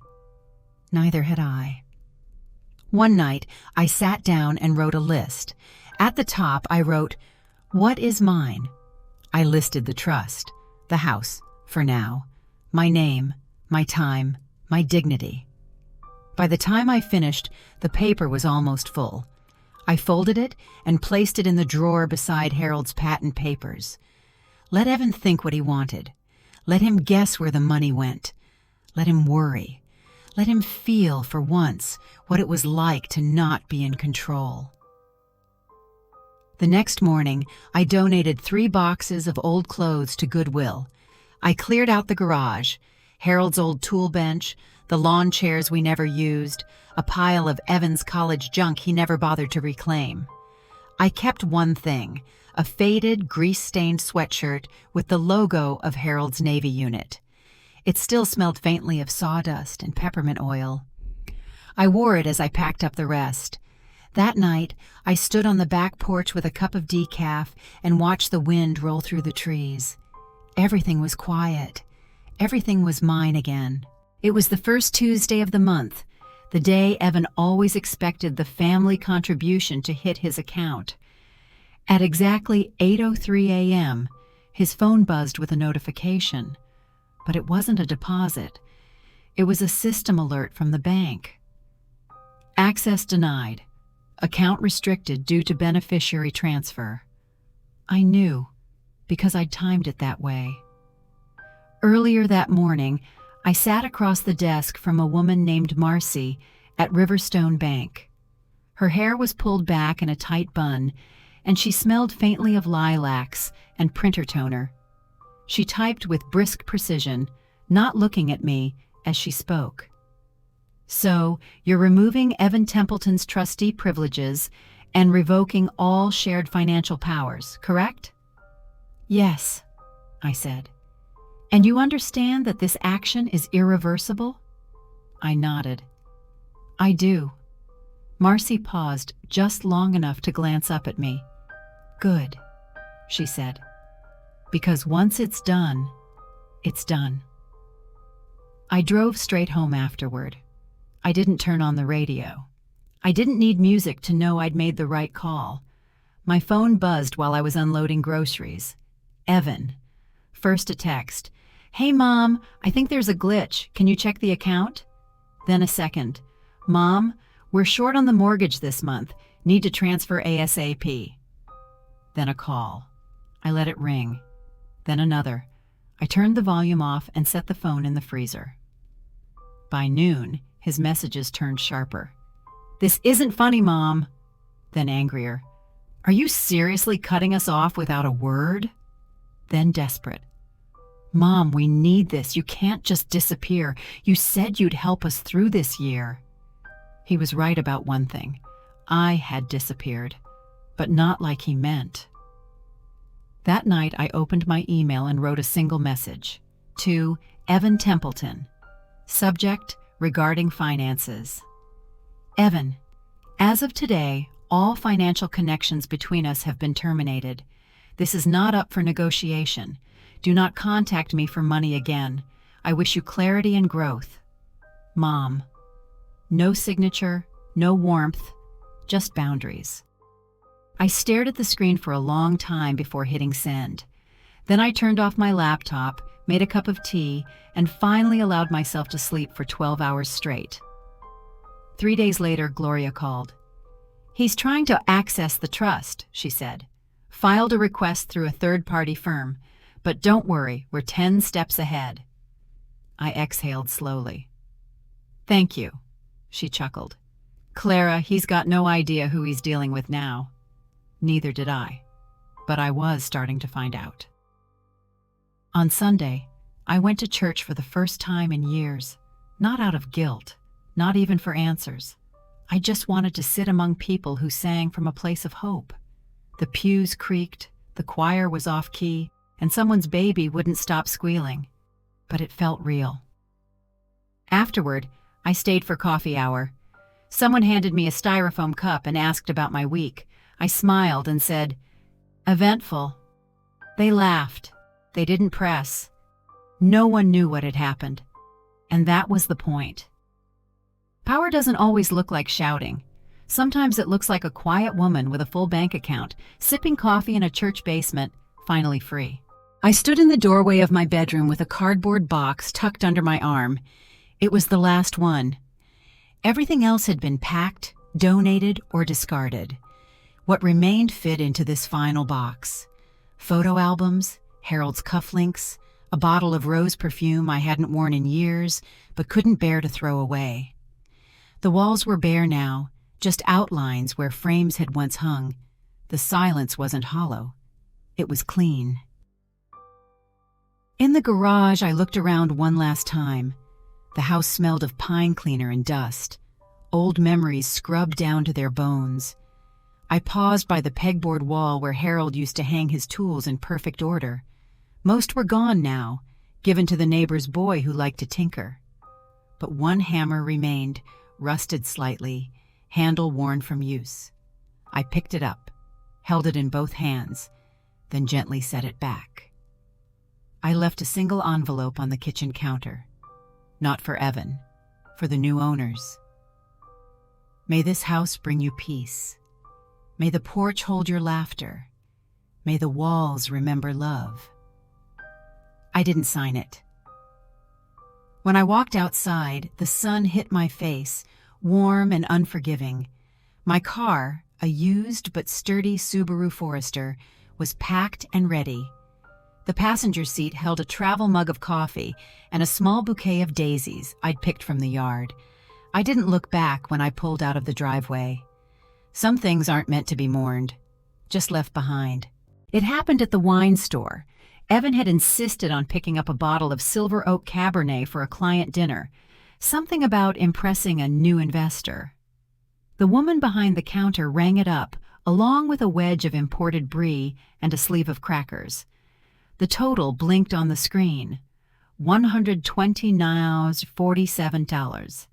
Neither had I. One night, I sat down and wrote a list. At the top, I wrote, "What is mine?" I listed the trust, the house, for now, my name, my time, my dignity. By the time I finished, the paper was almost full. I folded it and placed it in the drawer beside Harold's patent papers. Let Evan think what he wanted. Let him guess where the money went. Let him worry. Let him feel, for once, what it was like to not be in control. The next morning, I donated 3 boxes of old clothes to Goodwill. I cleared out the garage, Harold's old tool bench, the lawn chairs we never used, a pile of Evan's college junk he never bothered to reclaim. I kept one thing, a faded, grease-stained sweatshirt with the logo of Harold's Navy unit. It still smelled faintly of sawdust and peppermint oil. I wore it as I packed up the rest. That night, I stood on the back porch with a cup of decaf and watched the wind roll through the trees. Everything was quiet. Everything was mine again. It was the first Tuesday of the month, the day Evan always expected the family contribution to hit his account. At exactly 8:03 a.m., his phone buzzed with a notification. But it wasn't a deposit. It was a system alert from the bank. Access denied. Account restricted due to beneficiary transfer. I knew, because I'd timed it that way. Earlier that morning, I sat across the desk from a woman named Marcy at Riverstone Bank. Her hair was pulled back in a tight bun, and she smelled faintly of lilacs and printer toner. She typed with brisk precision, not looking at me as she spoke. "So, you're removing Evan Templeton's trustee privileges and revoking all shared financial powers, correct?" "Yes," I said. "And you understand that this action is irreversible?" I nodded. "I do." Marcy paused just long enough to glance up at me. "Good," she said. "Because once it's done, it's done." I drove straight home afterward. I didn't turn on the radio. I didn't need music to know I'd made the right call. My phone buzzed while I was unloading groceries. Evan. First a text. "Hey, Mom, I think there's a glitch. Can you check the account?" Then a second. "Mom, we're short on the mortgage this month. Need to transfer ASAP." Then a call. I let it ring. Then another. I turned the volume off and set the phone in the freezer. By noon, his messages turned sharper. "This isn't funny, Mom." Then angrier. "Are you seriously cutting us off without a word?" Then desperate. "Mom, we need this. You can't just disappear. You said you'd help us through this year." He was right about one thing. I had disappeared, but not like he meant. That night, I opened my email and wrote a single message. To Evan Templeton. Subject, regarding finances. Evan, as of today, all financial connections between us have been terminated. This is not up for negotiation. Do not contact me for money again. I wish you clarity and growth. Mom. No signature, no warmth, just boundaries. I stared at the screen for a long time before hitting send. Then I turned off my laptop, made a cup of tea, and finally allowed myself to sleep for 12 hours straight. 3 days later, Gloria called. "He's trying to access the trust," she said. "Filed a request through a third-party firm. But don't worry, we're 10 steps ahead." I exhaled slowly. "Thank you," she chuckled. "Clara, he's got no idea who he's dealing with now." Neither did I, but I was starting to find out. On Sunday, I went to church for the first time in years, not out of guilt, not even for answers. I just wanted to sit among people who sang from a place of hope. The pews creaked, the choir was off-key, and someone's baby wouldn't stop squealing, but it felt real. Afterward, I stayed for coffee hour. Someone handed me a styrofoam cup and asked about my week. I smiled and said, "Eventful." They laughed. They didn't press. No one knew what had happened. And that was the point. Power doesn't always look like shouting. Sometimes it looks like a quiet woman with a full bank account, sipping coffee in a church basement, finally free. I stood in the doorway of my bedroom with a cardboard box tucked under my arm. It was the last one. Everything else had been packed, donated, or discarded. What remained fit into this final box. Photo albums, Harold's cufflinks, a bottle of rose perfume I hadn't worn in years but couldn't bear to throw away. The walls were bare now, just outlines where frames had once hung. The silence wasn't hollow. It was clean. In the garage, I looked around one last time. The house smelled of pine cleaner and dust, old memories scrubbed down to their bones. I paused by the pegboard wall where Harold used to hang his tools in perfect order. Most were gone now, given to the neighbor's boy who liked to tinker. But one hammer remained, rusted slightly, handle worn from use. I picked it up, held it in both hands, then gently set it back. I left a single envelope on the kitchen counter. Not for Evan, for the new owners. May this house bring you peace. May the porch hold your laughter. May the walls remember love. I didn't sign it. When I walked outside, the sun hit my face, warm and unforgiving. My car, a used but sturdy Subaru Forester, was packed and ready. The passenger seat held a travel mug of coffee and a small bouquet of daisies I'd picked from the yard. I didn't look back when I pulled out of the driveway. Some things aren't meant to be mourned, just left behind. It happened at the wine store. Evan had insisted on picking up a bottle of Silver Oak Cabernet for a client dinner, something about impressing a new investor. The woman behind the counter rang it up, along with a wedge of imported brie and a sleeve of crackers. The total blinked on the screen. $129.47.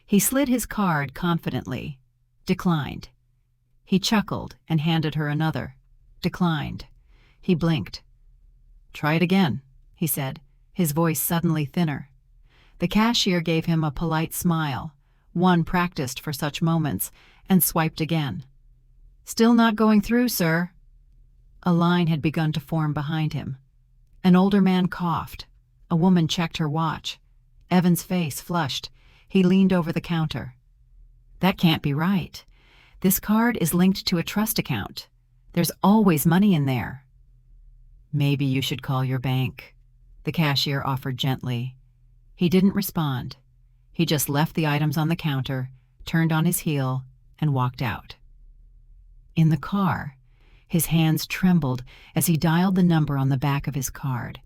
He slid his card confidently. Declined. He chuckled and handed her another. Declined. He blinked. "Try it again," he said, his voice suddenly thinner. The cashier gave him a polite smile, one practiced for such moments, and swiped again. "Still not going through, sir." A line had begun to form behind him. An older man coughed. A woman checked her watch. Evan's face flushed. He leaned over the counter. "That can't be right. This card is linked to a trust account. There's always money in there." "Maybe you should call your bank," the cashier offered gently. He didn't respond. He just left the items on the counter, turned on his heel, and walked out. In the car, his hands trembled as he dialed the number on the back of his card.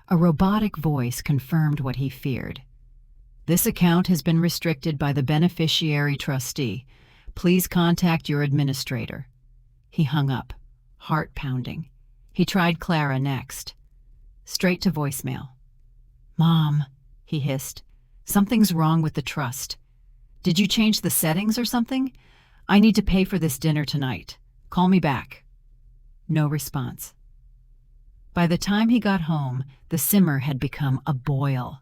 A robotic voice confirmed what he feared. "This account has been restricted by the beneficiary trustee. Please contact your administrator." He hung up, heart pounding. He tried Clara next. Straight to voicemail. "Mom," he hissed, "something's wrong with the trust. Did you change the settings or something? I need to pay for this dinner tonight. Call me back." No response. By the time he got home, the simmer had become a boil.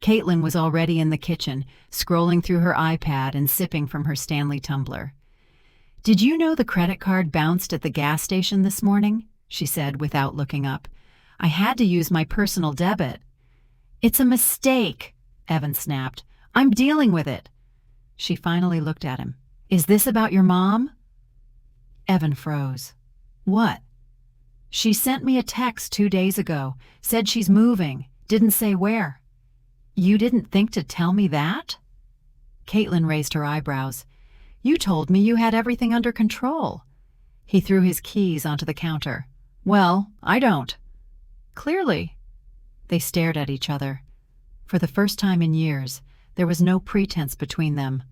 Caitlin was already in the kitchen, scrolling through her iPad and sipping from her Stanley tumbler. "Did you know the credit card bounced at the gas station this morning?" she said without looking up. "I had to use my personal debit." "It's a mistake," Evan snapped. "I'm dealing with it." She finally looked at him. "Is this about your mom?" Evan froze. "What?" "She sent me a text 2 days ago, said she's moving, didn't say where." "You didn't think to tell me that?" Caitlin raised her eyebrows. "You told me you had everything under control." He threw his keys onto the counter. "Well, I don't." "Clearly." They stared at each other. For the first time in years, there was no pretense between them,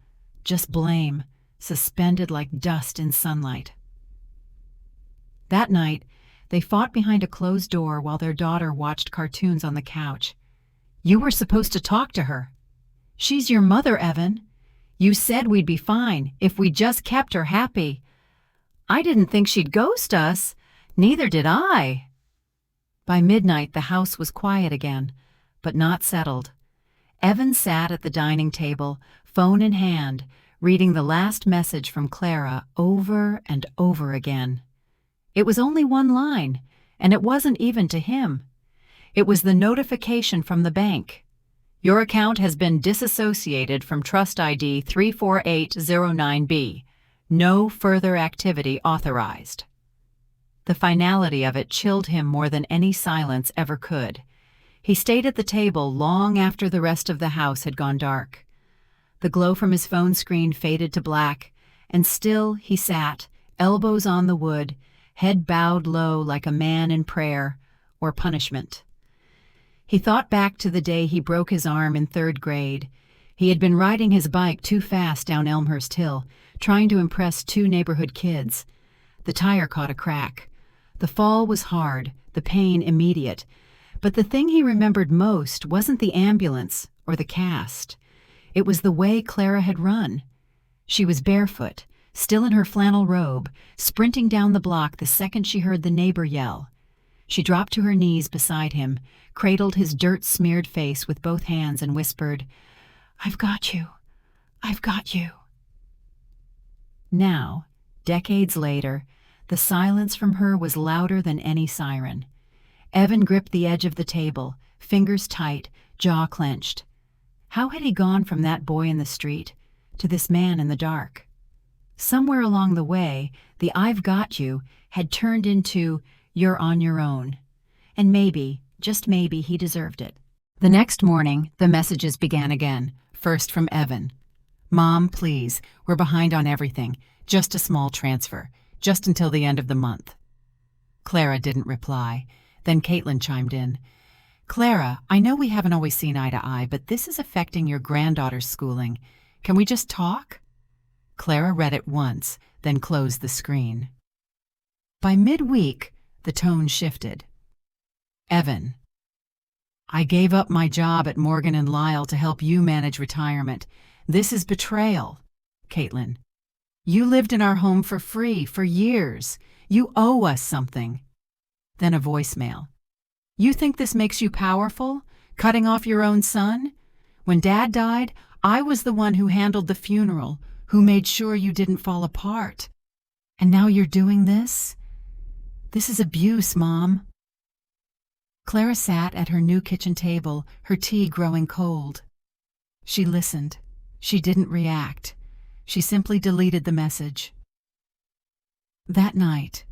just blame, suspended like dust in sunlight. That night, they fought behind a closed door while their daughter watched cartoons on the couch. "You were supposed to talk to her." "She's your mother, Evan. You said we'd be fine if we just kept her happy." "I didn't think she'd ghost us. Neither did I." By midnight, the house was quiet again, but not settled. Evan sat at the dining table, phone in hand, reading the last message from Clara over and over again. It was only one line, and it wasn't even to him. It was the notification from the bank. Your account has been disassociated from Trust ID 34809B. No further activity authorized. The finality of it chilled him more than any silence ever could. He stayed at the table long after the rest of the house had gone dark. The glow from his phone screen faded to black, and still he sat, elbows on the wood, head bowed low like a man in prayer or punishment. He thought back to the day he broke his arm in 3rd grade. He had been riding his bike too fast down Elmhurst Hill, trying to impress 2 neighborhood kids. The tire caught a crack. The fall was hard, the pain immediate, but the thing he remembered most wasn't the ambulance or the cast. It was the way Clara had run. She was barefoot, still in her flannel robe, sprinting down the block the second she heard the neighbor yell. She dropped to her knees beside him, cradled his dirt-smeared face with both hands and whispered, "I've got you. I've got you." Now, decades later, the silence from her was louder than any siren. Evan gripped the edge of the table, fingers tight, jaw clenched. How had he gone from that boy in the street to this man in the dark? Somewhere along the way, the "I've got you" had turned into "you're on your own." And maybe, just maybe, he deserved it. The next morning, the messages began again, first from Evan. "Mom, please, we're behind on everything. Just a small transfer, just until the end of the month." Clara didn't reply. Then Caitlin chimed in. "Clara, I know we haven't always seen eye to eye, but this is affecting your granddaughter's schooling. Can we just talk?" Clara read it once, then closed the screen. By midweek, the tone shifted. "Evan, I gave up my job at Morgan & Lyle to help you manage retirement. This is betrayal." Caitlin, "You lived in our home for free for years. You owe us something." Then a voicemail. "You think this makes you powerful, cutting off your own son? When Dad died, I was the one who handled the funeral, who made sure you didn't fall apart. And now you're doing this? This is abuse, Mom." Clara sat at her new kitchen table, her tea growing cold. She listened. She didn't react. She simply deleted the message. That night,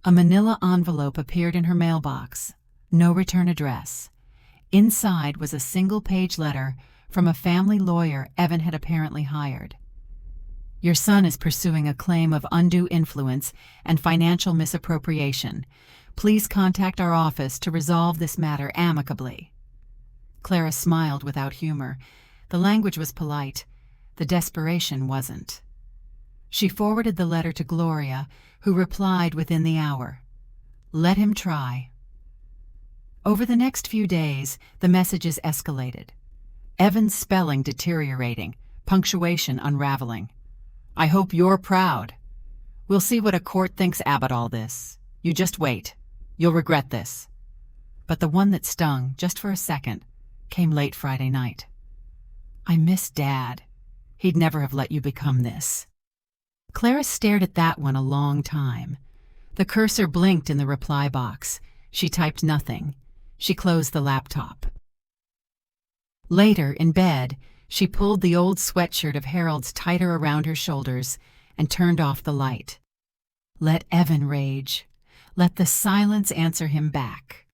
a manila envelope appeared in her mailbox. No return address. Inside was a single-page letter from a family lawyer Evan had apparently hired. "Your son is pursuing a claim of undue influence and financial misappropriation. Please contact our office to resolve this matter amicably." Clara smiled without humor. The language was polite. The desperation wasn't. She forwarded the letter to Gloria, who replied within the hour. "Let him try." Over the next few days, the messages escalated. Evan's spelling deteriorating, punctuation unraveling. "I hope you're proud. We'll see what a court thinks about all this. You just wait. You'll regret this." But the one that stung, just for a second, came late Friday night. "I miss Dad. He'd never have let you become this." Clara stared at that one a long time. The cursor blinked in the reply box. She typed nothing. She closed the laptop. Later, in bed, she pulled the old sweatshirt of Harold's tighter around her shoulders and turned off the light. Let Evan rage. Let the silence answer him back.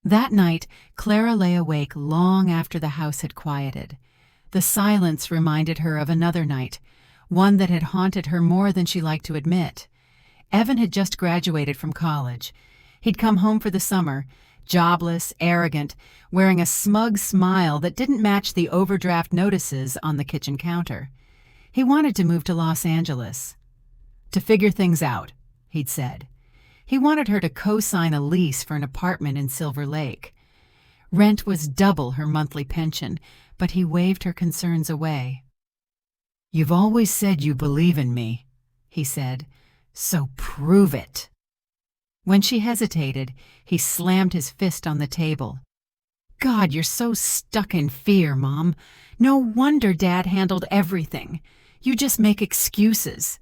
That night, Clara lay awake long after the house had quieted. The silence reminded her of another night, one that had haunted her more than she liked to admit. Evan had just graduated from college. He'd come home for the summer, jobless, arrogant, wearing a smug smile that didn't match the overdraft notices on the kitchen counter. He wanted to move to Los Angeles. To figure things out, he'd said. He wanted her to co-sign a lease for an apartment in Silver Lake. Rent was double her monthly pension, but he waved her concerns away. "You've always said you believe in me," he said, "so prove it." When she hesitated, he slammed his fist on the table. God, you're so stuck in fear, Mom. No wonder Dad handled everything. You just make excuses.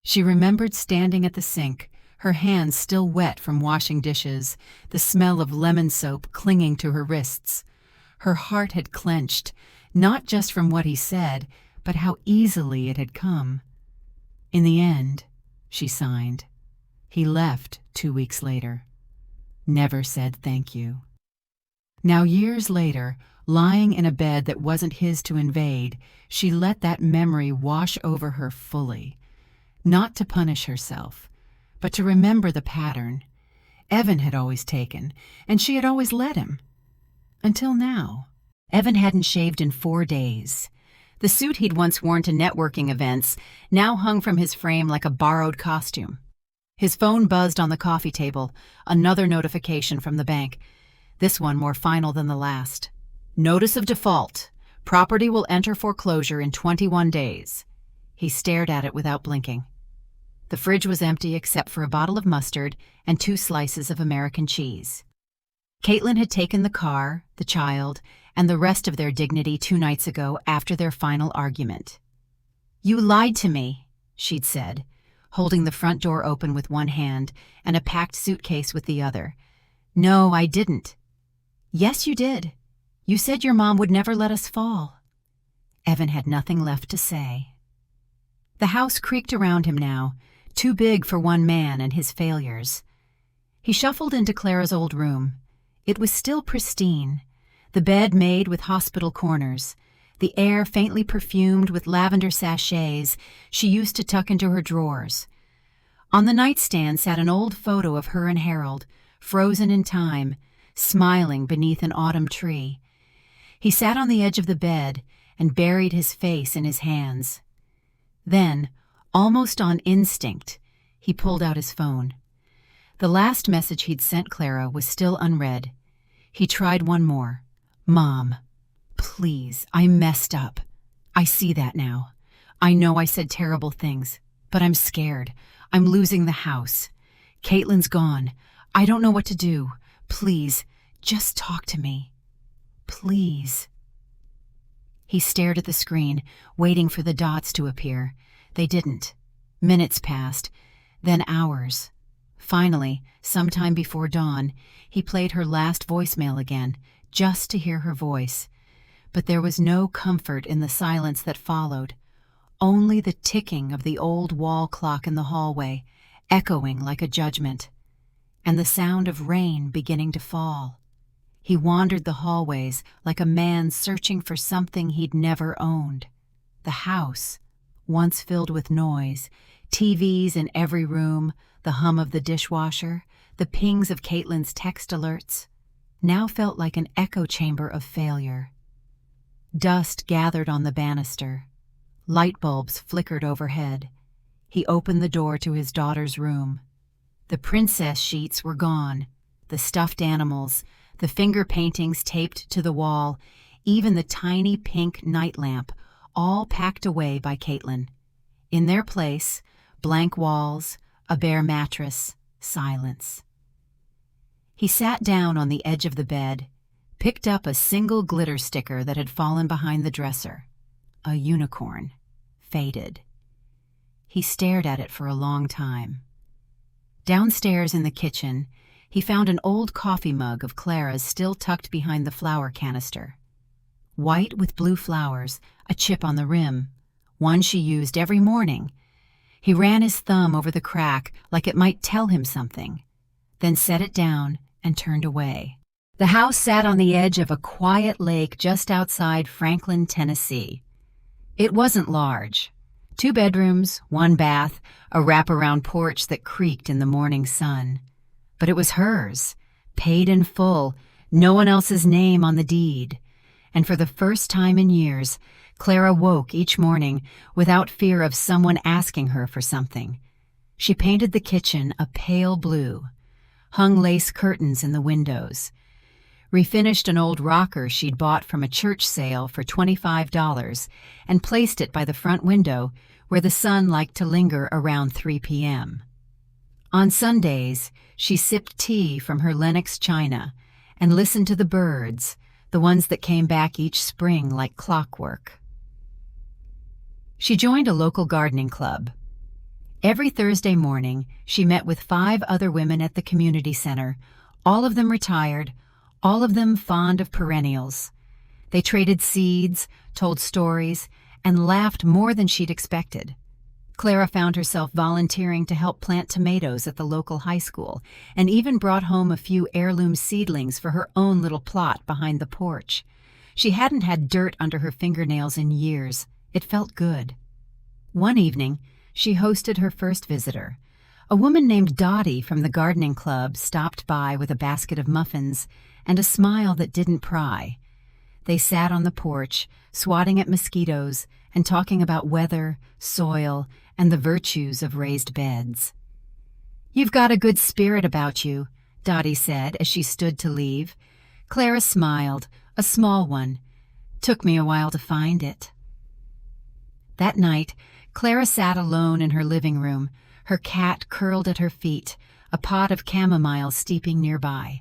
She remembered standing at the sink, her hands still wet from washing dishes, the smell of lemon soap clinging to her wrists. Her heart had clenched, not just from what he said, but how easily it had come. In the end, she signed. He left 2 weeks later. Never said thank you. Now, years later, lying in a bed that wasn't his to invade, she let that memory wash over her fully. Not to punish herself, but to remember the pattern. Evan had always taken, and she had always let him. Until now. Evan hadn't shaved in 4 days. The suit he'd once worn to networking events now hung from his frame like a borrowed costume. His phone buzzed on the coffee table, another notification from the bank. This one more final than the last. Notice of default. Property will enter foreclosure in 21 days. He stared at it without blinking. The fridge was empty except for a bottle of mustard and 2 slices of American cheese. Caitlin had taken the car, the child, and the rest of their dignity 2 nights ago after their final argument. "You lied to me," she'd said, holding the front door open with one hand and a packed suitcase with the other. "No, I didn't." "Yes, you did. You said your mom would never let us fall." Evan had nothing left to say. The house creaked around him now, too big for one man and his failures. He shuffled into Clara's old room. It was still pristine, the bed made with hospital corners, the air faintly perfumed with lavender sachets she used to tuck into her drawers. On the nightstand sat an old photo of her and Harold, frozen in time, smiling beneath an autumn tree. He sat on the edge of the bed and buried his face in his hands. Then, almost on instinct, he pulled out his phone. The last message he'd sent Clara was still unread. He tried one more. "Mom, please, I messed up. I see that now. I know I said terrible things, but I'm scared. I'm losing the house. Caitlin's gone. I don't know what to do. Please, just talk to me. Please." He stared at the screen, waiting for the dots to appear. They didn't. Minutes passed, then hours. Finally, sometime before dawn, he played her last voicemail again, just to hear her voice. But there was no comfort in the silence that followed, only the ticking of the old wall clock in the hallway, echoing like a judgment, and the sound of rain beginning to fall. He wandered the hallways like a man searching for something he'd never owned. The house, once filled with noise, TVs in every room, the hum of the dishwasher, the pings of Caitlin's text alerts, now felt like an echo chamber of failure. Dust gathered on the banister. Light bulbs flickered overhead. He opened the door to his daughter's room. The princess sheets were gone, the stuffed animals, the finger paintings taped to the wall, even the tiny pink night lamp, all packed away by Caitlin. In their place, blank walls, a bare mattress, silence. He sat down on the edge of the bed, picked up a single glitter sticker that had fallen behind the dresser. A unicorn, faded. He stared at it for a long time. Downstairs in the kitchen, he found an old coffee mug of Clara's still tucked behind the flower canister. White with blue flowers, a chip on the rim, one she used every morning. He ran his thumb over the crack like it might tell him something, then set it down and turned away. The house sat on the edge of a quiet lake just outside Franklin, Tennessee. It wasn't large. 2 bedrooms, 1 bath, a wraparound porch that creaked in the morning sun. But it was hers, paid in full, no one else's name on the deed. And for the first time in years, Clara woke each morning without fear of someone asking her for something. She painted the kitchen a pale blue, hung lace curtains in the windows, refinished an old rocker she'd bought from a church sale for $25 and placed it by the front window where the sun liked to linger around 3 p.m. On Sundays, she sipped tea from her Lenox china and listened to the birds, the ones that came back each spring like clockwork. She joined a local gardening club. Every Thursday morning, she met with 5 other women at the community center, all of them retired, all of them fond of perennials. They traded seeds, told stories, and laughed more than she'd expected. Clara found herself volunteering to help plant tomatoes at the local high school, and even brought home a few heirloom seedlings for her own little plot behind the porch. She hadn't had dirt under her fingernails in years. It felt good. One evening, she hosted her first visitor. A woman named Dottie from the gardening club stopped by with a basket of muffins and a smile that didn't pry. They sat on the porch, swatting at mosquitoes and talking about weather, soil, and the virtues of raised beds. "You've got a good spirit about you," Dottie said as she stood to leave. Clara smiled, a small one. "Took me a while to find it." That night, Clara sat alone in her living room, her cat curled at her feet, a pot of chamomile steeping nearby.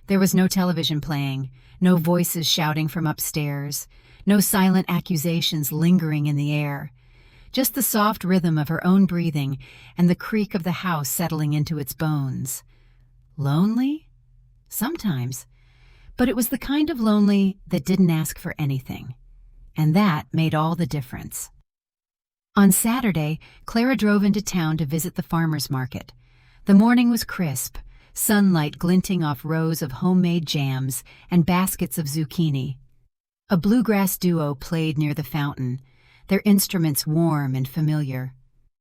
There was no television playing, no voices shouting from upstairs, no silent accusations lingering in the air. Just the soft rhythm of her own breathing and the creak of the house settling into its bones. Lonely? Sometimes. But it was the kind of lonely that didn't ask for anything. And that made all the difference. On Saturday, Clara drove into town to visit the farmer's market. The morning was crisp, sunlight glinting off rows of homemade jams and baskets of zucchini. A bluegrass duo played near the fountain, their instruments warm and familiar.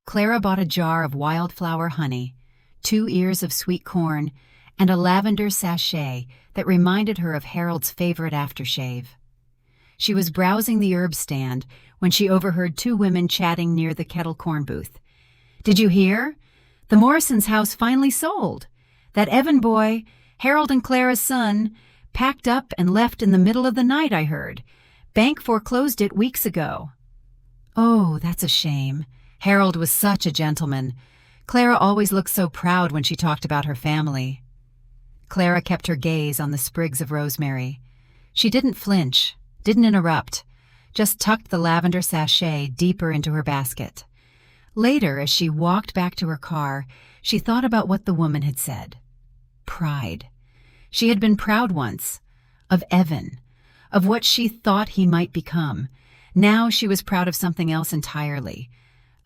Clara bought a jar of wildflower honey, 2 ears of sweet corn, and a lavender sachet that reminded her of Harold's favorite aftershave. She was browsing the herb stand when she overheard 2 women chatting near the kettle corn booth. "Did you hear? The Morrisons' house finally sold. That Evan boy, Harold and Clara's son, packed up and left in the middle of the night, I heard. Bank foreclosed it weeks ago." "Oh, that's a shame. Harold was such a gentleman. Clara always looked so proud when she talked about her family." Clara kept her gaze on the sprigs of rosemary. She didn't flinch, didn't interrupt, just tucked the lavender sachet deeper into her basket. Later, as she walked back to her car, she thought about what the woman had said. Pride. She had been proud once, of Evan, of what she thought he might become. Now she was proud of something else entirely,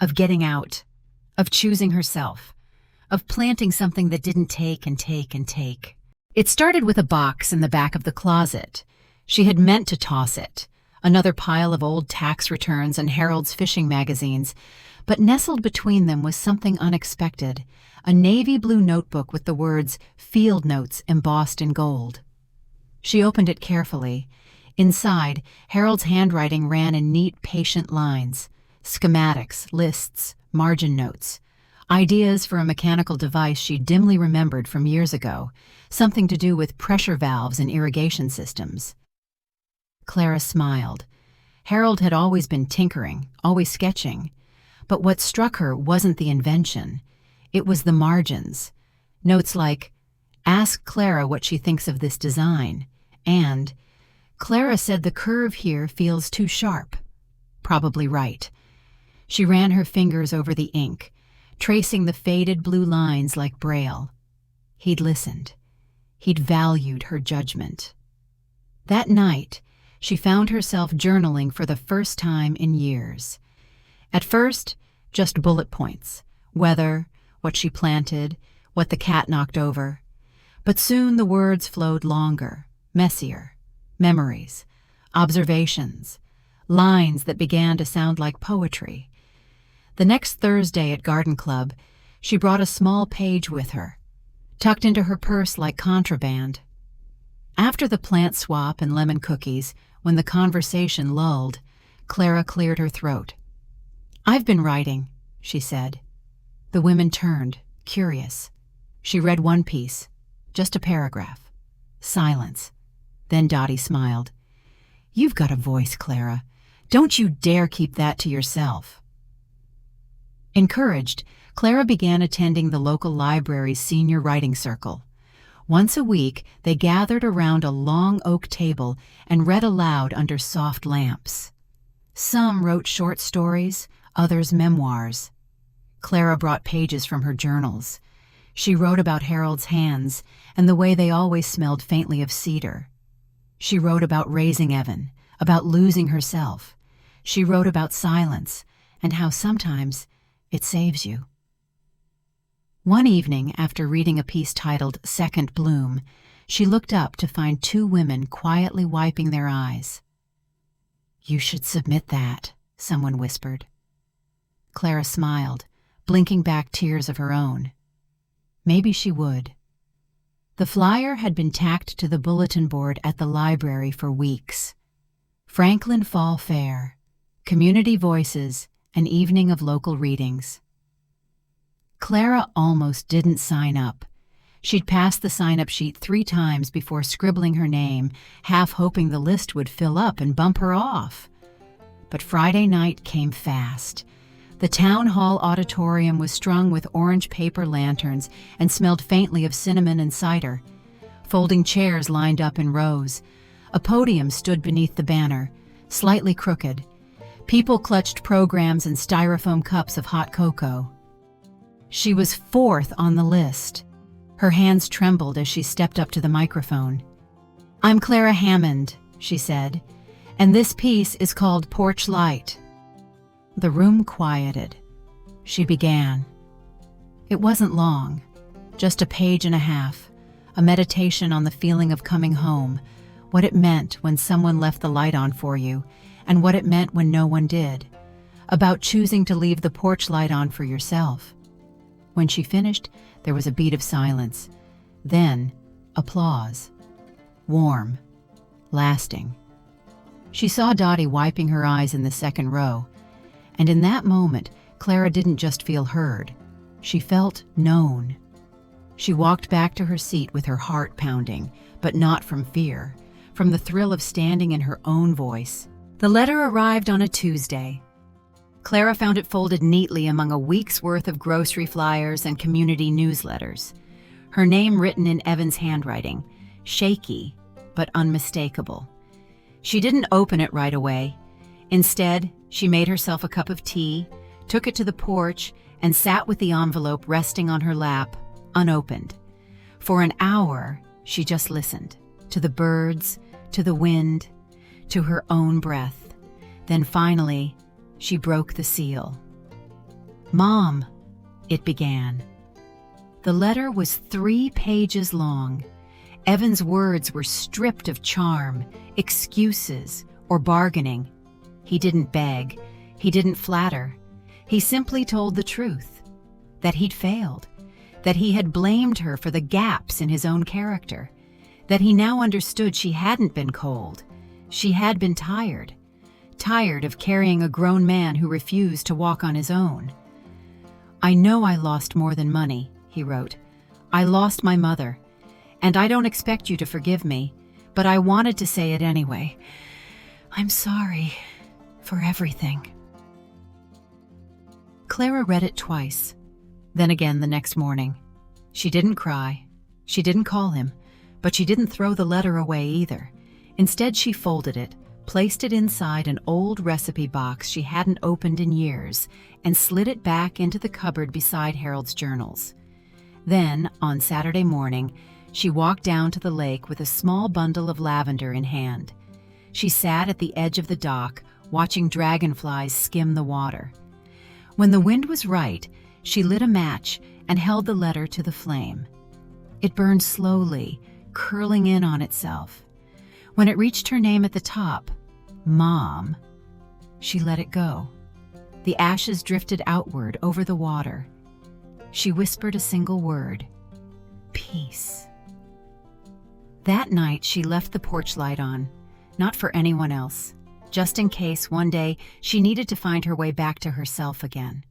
of getting out, of choosing herself, of planting something that didn't take and take and take. It started with a box in the back of the closet. She had meant to toss it, another pile of old tax returns and Harold's fishing magazines, but nestled between them was something unexpected, a navy blue notebook with the words "Field Notes" embossed in gold. She opened it carefully. Inside, Harold's handwriting ran in neat, patient lines, schematics, lists, margin notes, ideas for a mechanical device she dimly remembered from years ago, something to do with pressure valves and irrigation systems. Clara smiled. Harold had always been tinkering, always sketching. But what struck her wasn't the invention. It was the margins. Notes like, "Ask Clara what she thinks of this design," and "Clara said the curve here feels too sharp." Probably right. She ran her fingers over the ink, tracing the faded blue lines like Braille. He'd listened. He'd valued her judgment. That night, she found herself journaling for the first time in years. At first, just bullet points, weather, what she planted, what the cat knocked over. But soon the words flowed longer, messier, memories, observations, lines that began to sound like poetry. The next Thursday at Garden Club, she brought a small page with her, tucked into her purse like contraband. After the plant swap and lemon cookies, when the conversation lulled, Clara cleared her throat. "I've been writing," she said. The women turned, curious. She read one piece, just a paragraph. Silence. Then Dottie smiled. "You've got a voice, Clara. Don't you dare keep that to yourself." Encouraged, Clara began attending the local library's senior writing circle. Once a week, they gathered around a long oak table and read aloud under soft lamps. Some wrote short stories, others memoirs. Clara brought pages from her journals. She wrote about Harold's hands and the way they always smelled faintly of cedar. She wrote about raising Evan, about losing herself. She wrote about silence and how sometimes it saves you. One evening, after reading a piece titled Second Bloom, she looked up to find two women quietly wiping their eyes. "You should submit that," someone whispered. Clara smiled, blinking back tears of her own. Maybe she would. The flyer had been tacked to the bulletin board at the library for weeks. Franklin Fall Fair, Community Voices, an evening of local readings. Clara almost didn't sign up. She'd passed the sign-up sheet 3 times before scribbling her name, half hoping the list would fill up and bump her off. But Friday night came fast. The town hall auditorium was strung with orange paper lanterns and smelled faintly of cinnamon and cider. Folding chairs lined up in rows. A podium stood beneath the banner, slightly crooked. People clutched programs and styrofoam cups of hot cocoa. She was 4th on the list. Her hands trembled as she stepped up to the microphone. "I'm Clara Hammond," she said, "and this piece is called Porch Light." The room quieted. She began. It wasn't long, just a page and a half, a meditation on the feeling of coming home, what it meant when someone left the light on for you, and what it meant when no one did, about choosing to leave the porch light on for yourself. When she finished, there was a beat of silence. Then, applause. Warm. Lasting. She saw Dottie wiping her eyes in the second row, and in that moment, Clara didn't just feel heard. She felt known. She walked back to her seat with her heart pounding, but not from fear, from the thrill of standing in her own voice. The letter arrived on a Tuesday. Clara found it folded neatly among a week's worth of grocery flyers and community newsletters. Her name written in Evan's handwriting, shaky but unmistakable. She didn't open it right away. Instead, she made herself a cup of tea, took it to the porch, and sat with the envelope resting on her lap, unopened. For an hour, she just listened, to the birds, to the wind, to her own breath. Then finally, she broke the seal. "Mom," it began. The letter was 3 pages long. Evan's words were stripped of charm, excuses, or bargaining. He didn't beg. He didn't flatter. He simply told the truth, that he'd failed, that he had blamed her for the gaps in his own character, that he now understood she hadn't been cold. She had been tired. Tired of carrying a grown man who refused to walk on his own. "I know I lost more than money," he wrote. "I lost my mother, and I don't expect you to forgive me, but I wanted to say it anyway. I'm sorry for everything." Clara read it twice, then again the next morning. She didn't cry. She didn't call him, but she didn't throw the letter away either. Instead, she folded it, placed it inside an old recipe box she hadn't opened in years, and slid it back into the cupboard beside Harold's journals. Then, on Saturday morning, she walked down to the lake with a small bundle of lavender in hand. She sat at the edge of the dock, watching dragonflies skim the water. When the wind was right, she lit a match and held the letter to the flame. It burned slowly, curling in on itself. When it reached her name at the top, Mom, she let it go. The ashes drifted outward over the water. She whispered a single word, peace. That night, she left the porch light on, not for anyone else, just in case one day she needed to find her way back to herself again.